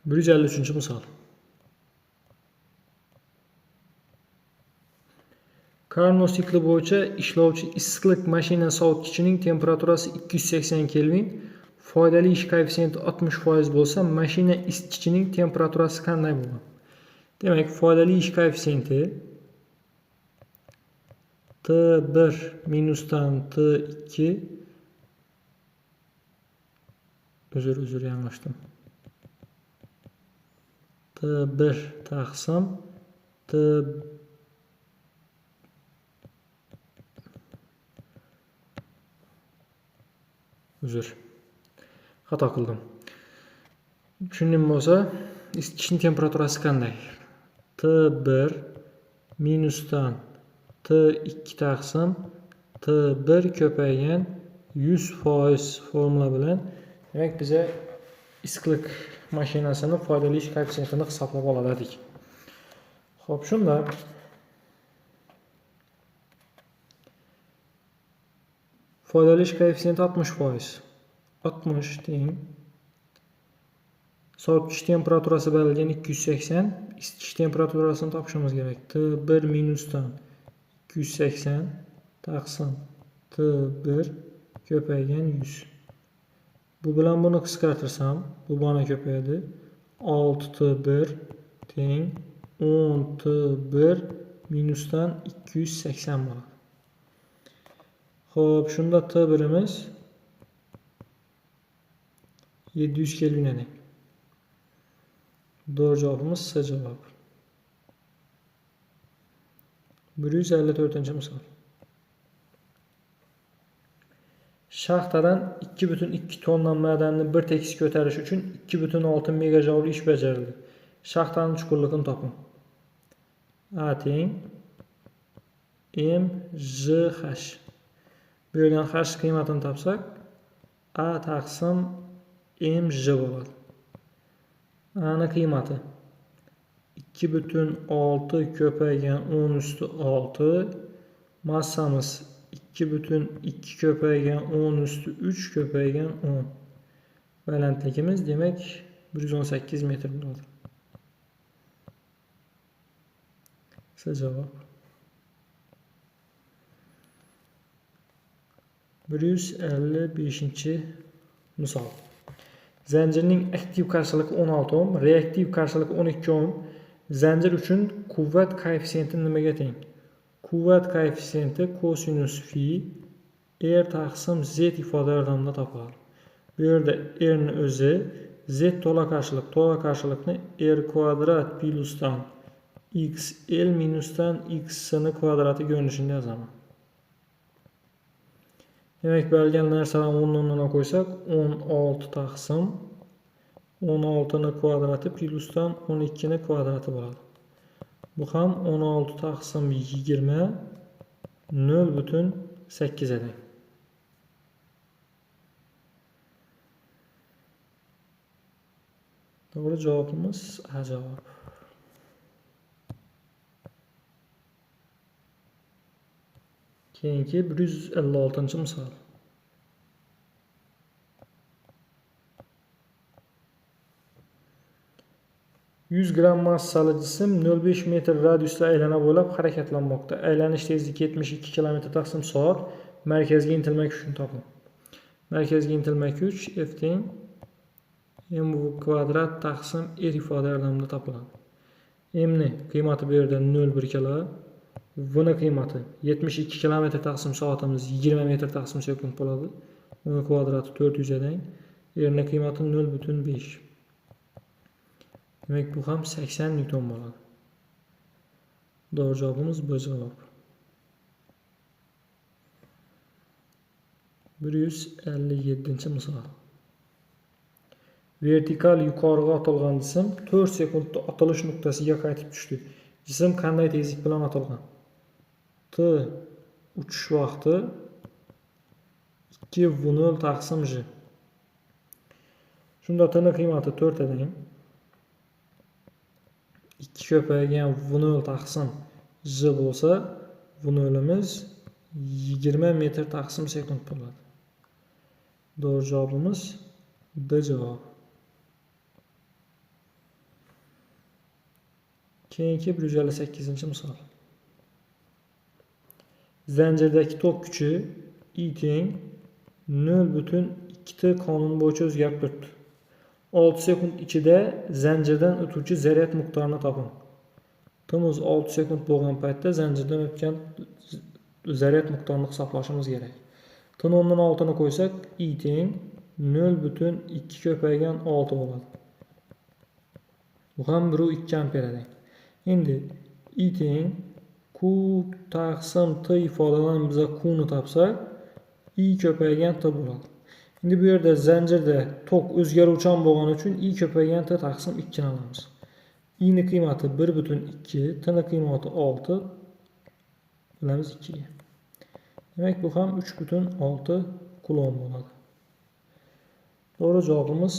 153 misol. Carnot sikli bo'yicha ishlovchi issiqlik mashina sovutgichining temperaturasi 280 Kelvin, foydali ish koeffitsiyenti 60% bo'lsa, mashina isitgichining temperaturasi qanday bo'ladi? Demak, foydali ish koeffitsiyenti T1 minusdan T2 uzr yanglishdim. T1 taqsim T xato qildim. Shundan bo'lsa, isitgichning temperaturasi qanday? T1 minusdan T2 taqsim T1 ko'paygan 100% formula bilan, demak biza issiqlik mashinasini foydali ish koeffitsiyentini hisoblab oladik. Xo'p, shunda foydali ish koeffitsiyenti 60%. 60 teng sovutgich temperaturasi berilgan 280, isitgich temperaturasini topishimiz kerak. T1 minusdan 280 taqsim T1 ko'paygan 100. Bu bilan buni qisqartirsam, bu bana ko'payadi. 6T1 teng 10T1 minusdan 280 bo'ladi. Xo'p, shunda T1'imiz 700 Kelvin edi. Doğru cevabımız S cevabı. 154. misol. Shaxtadan 2,2 tonna madanni bir tekis ko'tarish uchun 2,6 megajoule ish bajarildi. Shaxtaning chuqurligini toping. A teng mjh. Bu yerdan h qiymatini topsak, A taqsim mj bo'ladi. A'ning qiymati 2,6 ko'paygan 10 üstü 6, massamiz 2,2 ko'paygan 10 üstü 3 ko'paygan 10. Balandligimiz demak 118 metr bo'ladi. S javob. 155. misol. Zanjirning aktiv qarshiligi 16 ohm, reaktiv qarshiligi 12 ohm. Zanjir uchun quvvat koeffitsiyenti nimaga teng? Quvvat koeffitsiyenti kosinus fi r taqsim z ifoda yordamida topiladi. Bu yerda r ni o'zi z to'la qarshilikni r kvadrat plyusdan x l minusdan x ni kvadrati ko'rinishida yozaman. Demek berilgan narsalarni o'rniga qo'ysak, 16 taqsim 16 ni kvadrati plyusdan 12 ni kvadrati bo'ladi. Bu ham 16 taqsim 20 0,8 edi. Doğru cevabımız A cevap. Keyingi 156. misol. %100 gram massali jism 0,5 metr radiusda aylana bo'ylab harakatlanmoqda. Aylanish tezligi 72 km taqsim soat. Markazga intilma kuchini toping. Markazga intilma kuch F teng mv kvadrat taqsim r ifoda yordamida topiladi. M ni qiymati bu yerda 0,1 kg. V ni qiymati 72 km taqsim soatimiz 20 metr taqsim sekund bo'ladi. Uni kvadrati 400 eding. R ni qiymati 0,5. Demek bu ham 80 Newton bo'ladi. Doğru cevabımız bu cevap. 157. misol. Vertikal yuqoriga otilgan jism 4 sekundda otilish nuqtasiga qaytib tushdi. Jism qanday tezlik bilan otilgan? T uchish vaqti 2v0 taqsim j. Shunda t ni qiymati 4 eding. 2 ko'paygan v0 taqsim j bo'lsa, v0'imiz 20 metr taqsim sekund bo'ladi. Doğru cevabımız D cevabı. Keyingi 158 misol. Zanjirdagi tok kuchi I teng 0,2 t qonuni bo'yicha o'zgarib turibdi. 6 sekund ichida zanjirdan o'tuvchi zaryad miqdorini toping. Timiz 6 sekund bo'lgan paytda zanjirdan o'tgan zaryad miqdorini hisoblashimiz kerak. T o'rniga 6 ni qo'ysak, I teng 0,2 ko'paygan 6 bo'ladi. Bu ham 1,2 ampere edi. Endi I teng Q taqsim T ifodalanan biza Q ni topsak, I ko'paygan T bo'ladi. Endi bu yerda zanjirda tok o'zgaruvchan bo'lgani uchun I ko'paygan T taqsim 2 ni olamiz. I ni qiymati 1,2, T ni qiymati 6, bilamiz 2 ga. Demak, bu ham 3,6 kulom bo'ladi. To'g'ri javobimiz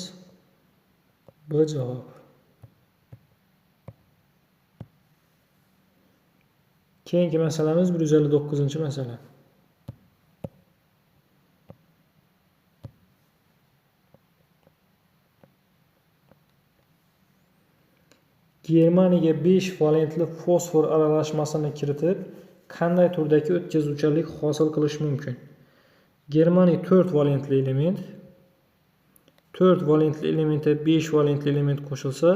B javob. Keyingi masalamiz 159-masala. Germaniyaga 5 valentli fosfor aralashmasini kiritib, qanday turdagi o'tkazuvchanlik hosil qilish mumkin? Germaniya 4 valentli element. 4 valentli elementga 5 valentli element qo'shilsa,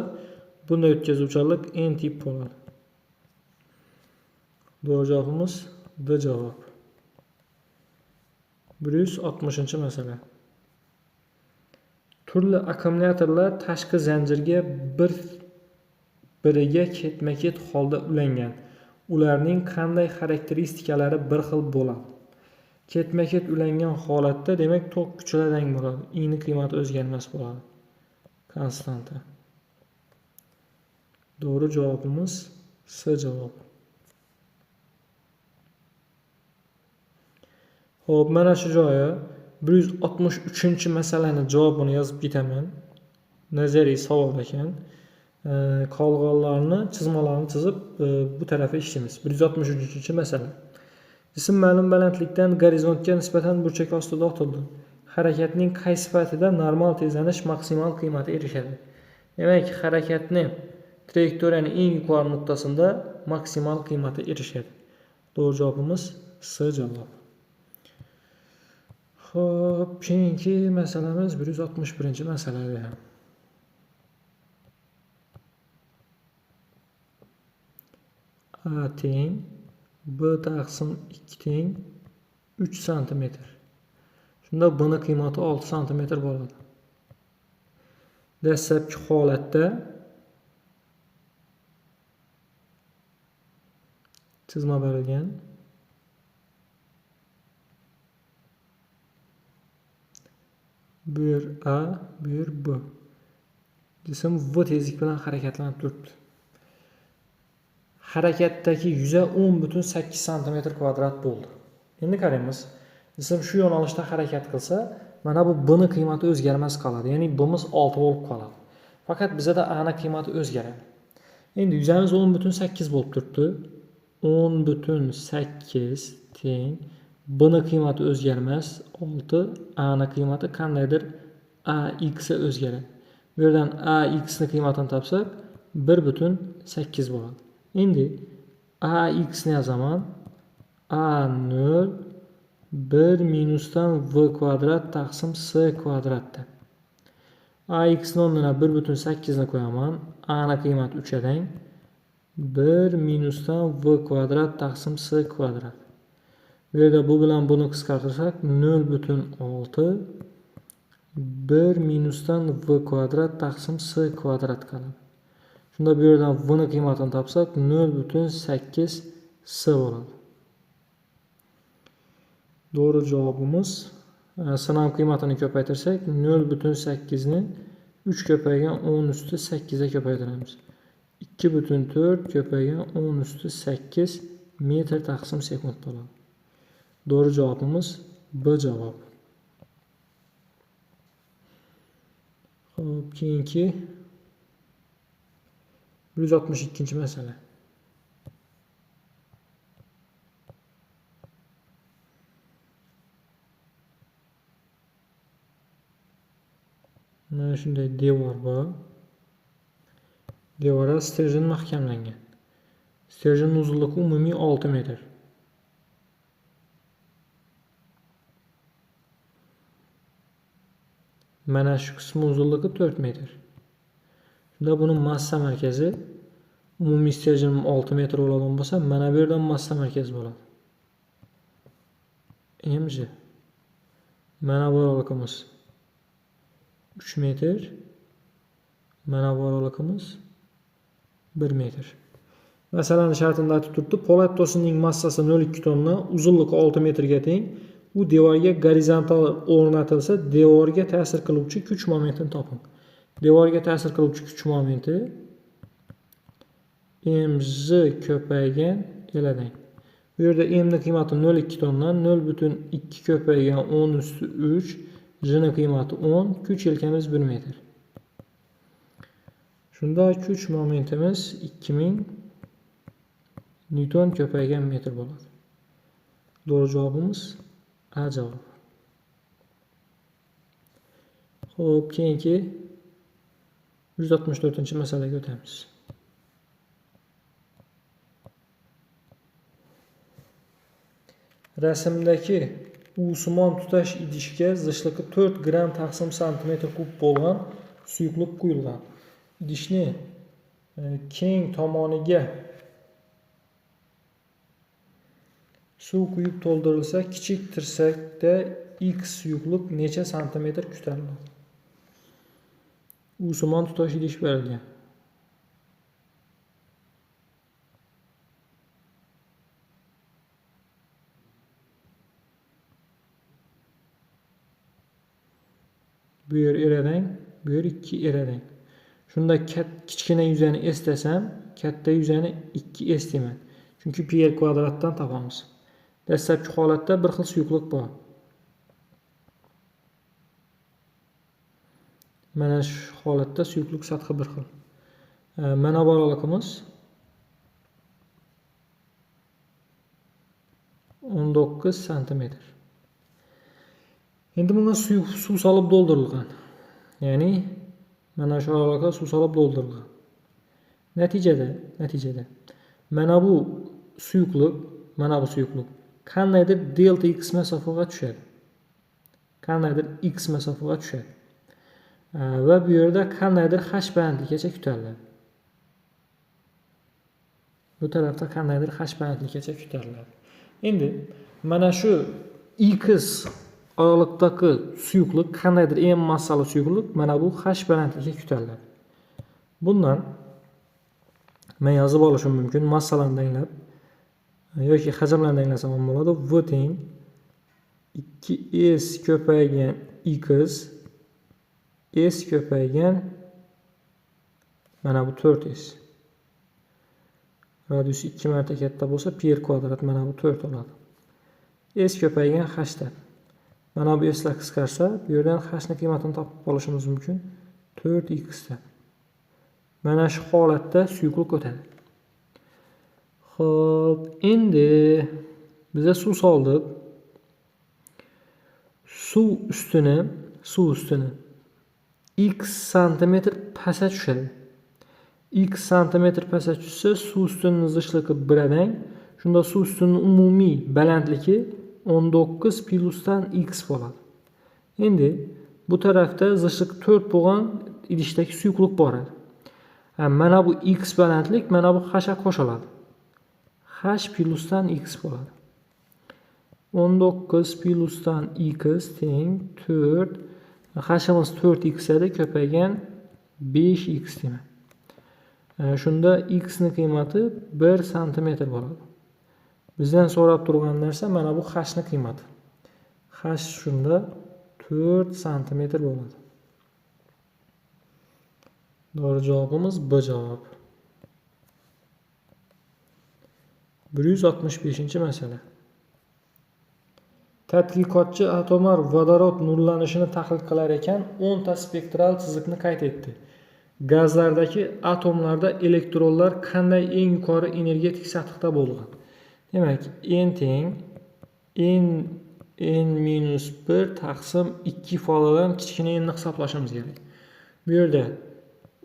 bunday o'tkazuvchanlik N tip bo'ladi. Doğru cevabımız D cevap. 160-masala. Turli akkumulyatorlar tashqi zanjirga biriga ketma-ket holda ulangan. Ularning qanday xarakteristikalari bir xil bo'ladi? Ketma-ket ulangan holatda, demak, tok kuchli rang bo'ladi. I ni qiymati o'zgarmas bo'ladi. Konstanta. Doğru javobimiz S javob. Xo'p, mana shu joyi 163-masalani javobini yozib ketaman. Nazariy savol ekan. Qolganlarni chizmalarni chizib bu tarafa ishlaymiz. 163-masala. Jism ma'lum balandlikdan gorizontga nisbatan burchak ostida otildi. Harakatning qaysi paytida normal tezlanish maksimal qiymati erishadi? Demak, harakatni trayektoriyaning eng yuqori nuqtasida maksimal qiymati erishadi. To'g'ri javobimiz S javob. Xo'p, keyingi masalamiz 161-masala. A teng B taqsim 2 teng 3 cm. Shunda B ni qiymati 6 cm bo'ladi. Dastlabki holatda chizma berilgan. Bu yer A, bu yer B. Jism V tezlik bilan harakatlanib turibdi. Harakatdagi yuza 10,8 cm² bo'ldi. Endi qaraymiz. Jism shu yo'nalishda harakat qilsa, mana bu B ni qiymati o'zgarmas qoladi. Ya'ni B miz 6 bo'lib qoladi. Faqat bizda A ni qiymati o'zgaradi. Endi yuzamiz 10,8 bo'lib turibdi. 10,8 teng B ni qiymati o'zgarmas 6, A ni qiymati qandaydir AX ga o'zgaradi. Bu yerdan AX ni qiymatini topsak 1,8 bo'ladi. Endi AX ni yozaman. A0 1 minusdan V kvadrat taqsim S kvadratdan. AX ni o'rniga 1,8 ni qo'yaman. A ni qiymati 3 adang. 1 minusdan V kvadrat taqsim S kvadrat. Bu yerda bu bilan buni qisqartirsak 0,6 1 minusdan V kvadrat taqsim S kvadrat qoladi. Shunda bu yerdan V ni qiymatini topsak 0,8 S bo'ladi. Doğru javobimiz sinov qiymatini ko'paytirsak 0,8 ni 3 ko'paygan 10 üstü 8 ga ko'paytiramiz. 2,4 ko'paygan 10 üstü 8 metr taqsim sekund bo'ladi. Doğru javobimiz B javob. Xo'p, keyingi 162-masala. Mana shunday devor bor. Devorga stержin mahkamlangan. Stержin uzunluğu umumiy 6 metr. Mana shu qismi uzunluğu 4 metr. Shunda bunun massa markazi umumiy stержin 6 metr bo'ladigan bo'lsa, mana bu yerdan massa markazi bo'ladi. MJ. Mana bu araligimiz 3 metr. Mana bu araligimiz 1 metr. Masalan, shartini aytib turibdi. Po'lat to'sinning massasi 0,2 tonna, uzunligi 6 metrga teng. U devorga gorizontal o'rnatilsa, devorga ta'sir qiluvchi kuch momentini toping. Devorga ta'sir qiluvchi kuch momenti mz ko'paygan L-dan. Bu yerda m ning qiymati 0,2 tonna, 0,2 ko'paygan 10 üstü 3, j ning qiymati 10, kuch yelkamiz 1 metr. Shunda kuch momentimiz 2000 Newton ko'paygan metr bo'ladi. Doğru cevabımız A cevabı. Xo'p, keyingi 164-masalaga o'tamiz. Rasmdagi usimon tutash idishga zichligi 4 gram taqsim santimetr kub bo'lgan suyuqlik quyilgan. Idishni keng tomoniga suv quyib to'ldirilsa, kichik tirsakda x suyuqlik necha santimetr ko'tariladi? Usimon tutash idish berilgan. Bu yer eradang, bu yer 2 eradang. Shunda kichkina yuzani eslasam, katta yuzani 2 eslayman. Chunki pi r kvadratdan topamiz. Dastlabki holatda bir xil suyuqlik bor. Mana shu holatda suyuqlik sathi bir xil. Mana bu araligimiz 19 santimetr. Endi bunga suv solib doldurulgan. Ya'ni mana shu aralig'a suv solib doldurulgan. Natijada mana bu suyuqlik qandaydir delta x masofaga tushadi. Va bu yerda qandaydir h balandlikgacha ko'tariladi. Bu tarafda qandaydir h balandlikgacha ko'tariladi. Endi mana shu x aralıqdaki suyuqlik qandaydir m massali suyuqlik mana bu h balandlikka ko'tariladi. Bundan men yozib olishim mumkin, massalarni anglab yoki hajmlarni anglasam ham bo'ladi. V teng 2s ko'paygan x, s ko'paygan mana bu 4s. Radius 2 marta katta bo'lsa, pi r kvadrat mana bu 4 oladi. S ko'paygan h dan. Mana bu s'lar qisqarsa, bu yerdan h ning qiymatini topib olishimiz mumkin. 4x dan. Mana shu holatda suyuqlik o'tadi. Xo'p, endi biza suv soldik. Suv ustini x santimetr pastga tushadi. X santimetr pastga tushsa, suv ustinining zichligi 1 dan, shunda suv ustinining umumiy balandligi 19 plusdan x bo'ladi. Endi bu tarafda zichlik 4 bo'lgan idishdagi suyuqlik bor edi. Mana bu x balandlik, mana bu h qo'shiladi. H plusdan x bo'ladi. 19 plusdan x teng 4. H'imiz 4x edi, ko'paygan 5x demak. Shunda x ning qiymati 1 santimetr bo'ladi. Bizdan so'rab turgan narsa mana bu h ning qiymati. H shunda 4 santimetr bo'ladi. Doğru cevabımız B cevap. 165-masala. Tadqiqotchi atomar vodorod nurlanishini tahlil qilar ekan, 10 ta spektral chiziqni qayd etdi. Gazlardagi atomlarda elektronlar qanday eng yuqori energetik sathda bo'lgan? Demak, n teng n-1 taqsim 2 ifodadan kichkina n ni hisoblashimiz kerak. Bu yerda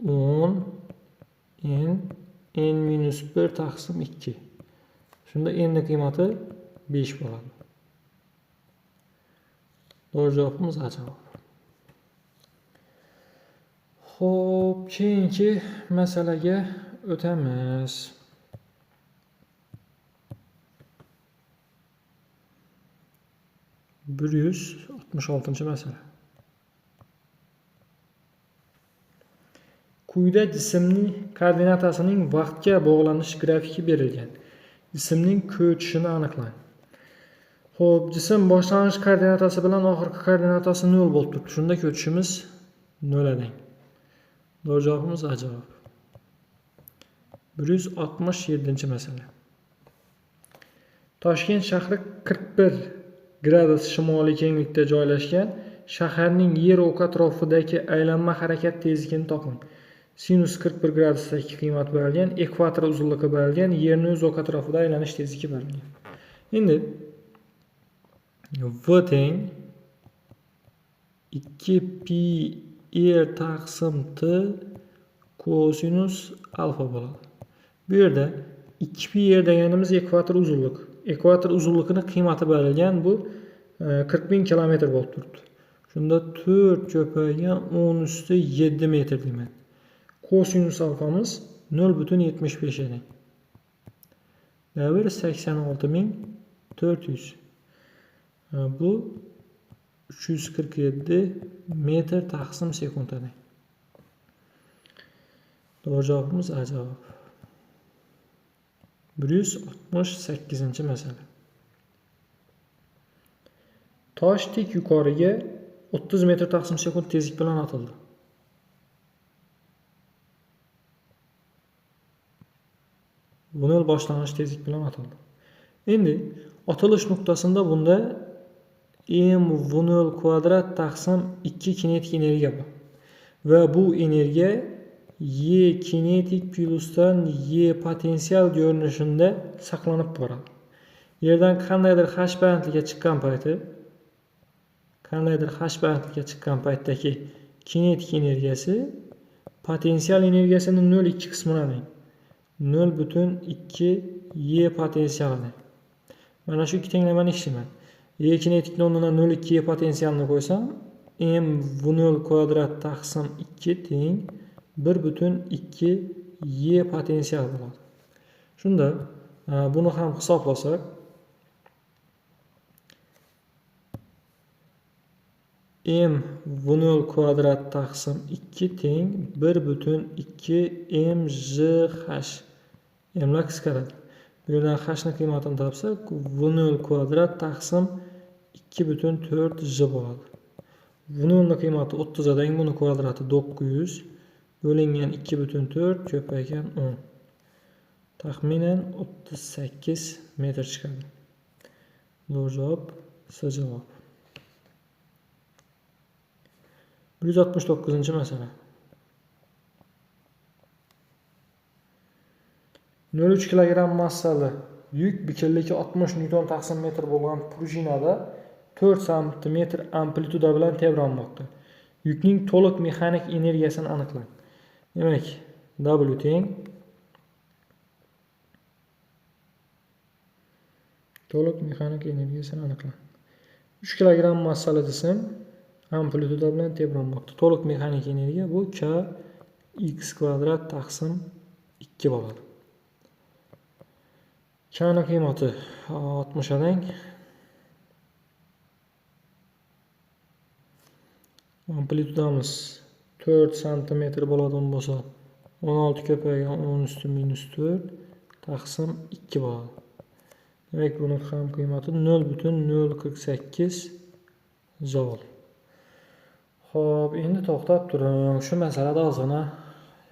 10 n n minus 1 taqsim 2. Shunda n ning qiymati 5 bo'ladi. Doğru cevabımız A cevabı. Xo'p, keyingi masalaga o'tamiz. Bir 166 masala. Quyida jismning koordinatasining vaqtga bog'lanish grafiki berilgan. Jismning ko'chishini aniqlang. Xo'p, jism boshlang'ich koordinatasi bilan oxirgi koordinatasi 0 bo'lib turibdi. Shunda ko'chishimiz 0 deng. Doğru cevabımız A cevabı. 167 masala. Toshkent shahri 41 gradus shimoliy kenglikda joylashgan. Shaharning yer o'q atrofidagi aylanma harakat tezligini toping. Sinus 41 gradusdagi qiymat berilgan, ekvator uzunligi berilgan, yerning o'z o'q atrofida aylanish tezligi berilgan. Endi V teng 2 pi r taqsim t kosinus alfa bo'ladi. Bu yerda 2 pi r deganimiz ekvator uzunlik. Ekvator uzunligini qiymati berilgan, bu 40.000 kilometr bo'lib turibdi. Shunda 4 ko'paygan 10 üstü 7 metr deyman. Kosinus alfamız 0,75 edi. Beraber 86.400. Bu 347 metr taqsim sekund edi. Doğru cevabımız A cevabı. 168 masala. Tosh tik yuqoriga 30 metr taqsim sekund tezlik bilan atildi. Bu 0 boshlang'ich tezlik bilan atildi. Endi atilish nuqtasida bunda m v0 kvadrat taqsim 2 kinetik energiya bor. Va bu energiya y kinetik plyusdan y potensial ko'rinishida saqlanib boradi. Yerdan qandaydir h balandlikka chiqqan paytdagi kinetik energiyasi potensial energiyasining 0,2 qismini deng. 0,2 y potensiali. Mana shu ikki tenglamani ishlayman. Y kinetikni o'rniga 0,2 y potensialni qo'ysam, m v0 kvadrat taqsim 2 teng 1,2 y potensial bo'ladi. Shunda buni ham hisoblasak, m v0 kvadrat taqsim 2 teng 1,2 mjh. M'lar qisqaradi. Bu yerdan h ning qiymatini topsak, v0 kvadrat taqsim 2,4 j bo'ladi. v0 ning qiymati 30 dan buni kvadrati 900 bo'lingan 2,4 ko'paygan 10. Taxminan 38 metr chiqadi. Doğru cevap S cevap. 169 masala. 0,3 kilogram massali yuk bikilligi 60 newton taqsim metr bo'lgan prujinada 4 cm amplituda bilan tebranmoqda. Yukning to'liq mexanik energiyasini aniqlang. Demak, W teng to'liq mexanik energiyasini aniqlang. 3 kilogram massali jism amplituda bilan tebranmoqda. To'liq mexanik energiya bu k x kvadrat taqsim 2 bo'ladi. K ning qiymati 60 dan amplitudamiz 4 cm bo'ladigan bo'lsa 16 ko'paygan 10 üstü minus 4 taqsim 2 bo'ladi. Demak, buning ham qiymati 0,048 joule. Xo'p, endi to'xtab turing. Shu masalada ozgina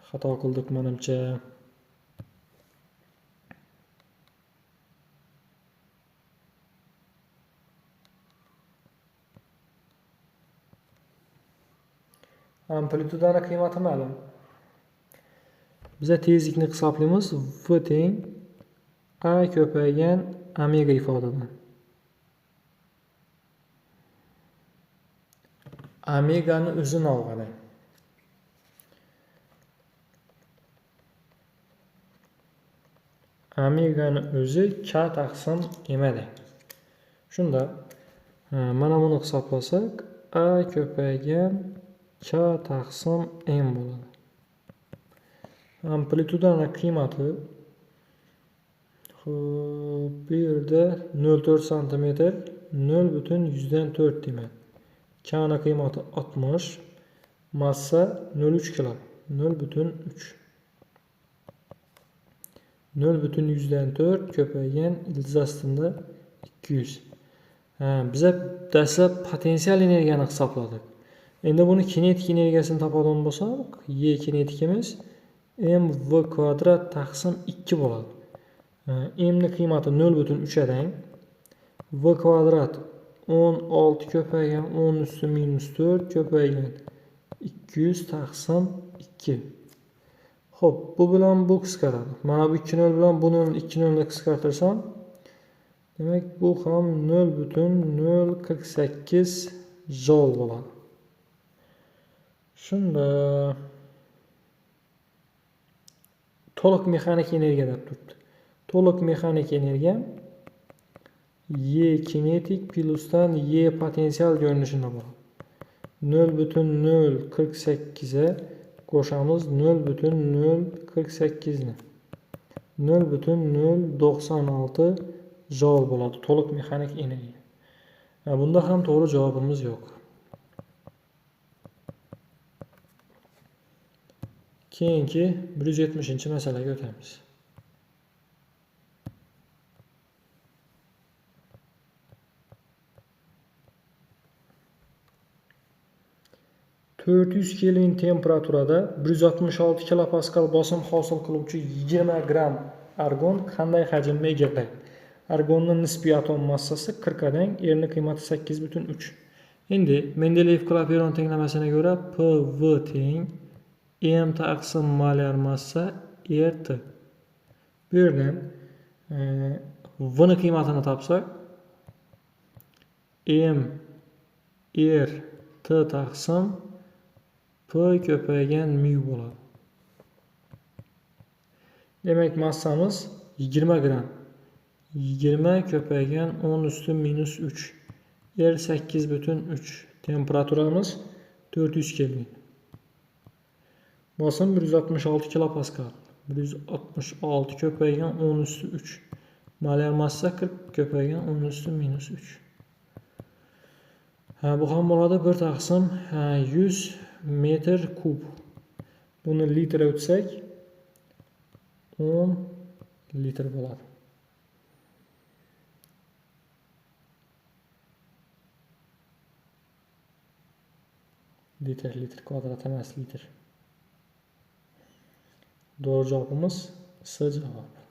xato qildik menimcha. Amplitudaning qiymati ma'lum. Biza tezlikni hisoblaymiz. V teng A ko'paygan omega ifodadan. Omegani o'zini olg'alang. omegani o'zi k taqsim m deng. Shunda mana buni hisoblasak, a ko'paygan k taqsim m bo'ladi. Amplitudani qiymati bu yerda 0,4 cm 0,4 demak. K ni qiymati 60, massa 0,3 kg. 0,3. 0,4 ko'paygan ildiz ostida 200. Biza dastlab potensial energiyani hisobladik. Endi buni kinetik energiyasini topadigan bo'lsak, Y kinetikimiz mv kvadrat taqsim 2 bo'ladi. M ni qiymati 0,3 deng. V kvadrat 16 ko'paygan 10 üstü minus 4 ko'paygan 200 taqsim 2. Xo'p, bu bilan bu qisqaradi. Mana bu 2 0 bilan bu 2 0 ni qisqartirsam, demak bu ham 0,048 joul bo'ladi. Shunda to'liq mexanik energiya deb turibdi. To'liq mexanik energiya Y kinetik plusdan Y potensial ko'rinishida bo'ladi. 0,048 ga qo'shamiz 0,048 ni. 0,096 joul bo'ladi to'liq mexanik energiya. Bunda ham to'g'ri javobimiz yo'q. Keyingi 170-masalaga o'tamiz. ...400 Kelvin temperaturada 166 kilopascal bosim hosil qiluvchi 20 gram argon qanday hajmga ega? Argonning nisbiy atom massasi 40 deng, erni qiymati 8,3. Endi Mendeleyev-Klaperon tenglamasine göre PV teng M taqsim molar massa RT. Bu yerdan V ni qiymatini topsak, M R T taqsim P ko'paygan mu bo'ladi. Demak, massamiz 20 gram. 20 ko'paygan 10 üstü minus 3. R 8,3. Temperaturamiz 400 Kelvin. Bosim 166 kilopascal. 166 ko'paygan 10 üstü 3. Molar massa 40 ko'paygan 10 üstü minus 3. Bu ham bo'ladi 1 taqsim 100 metr kub. Buni litre o'tsak 10 litr bo'ladi. Litr kvadrat emas, litr. Doğru cevabımız S cevabı.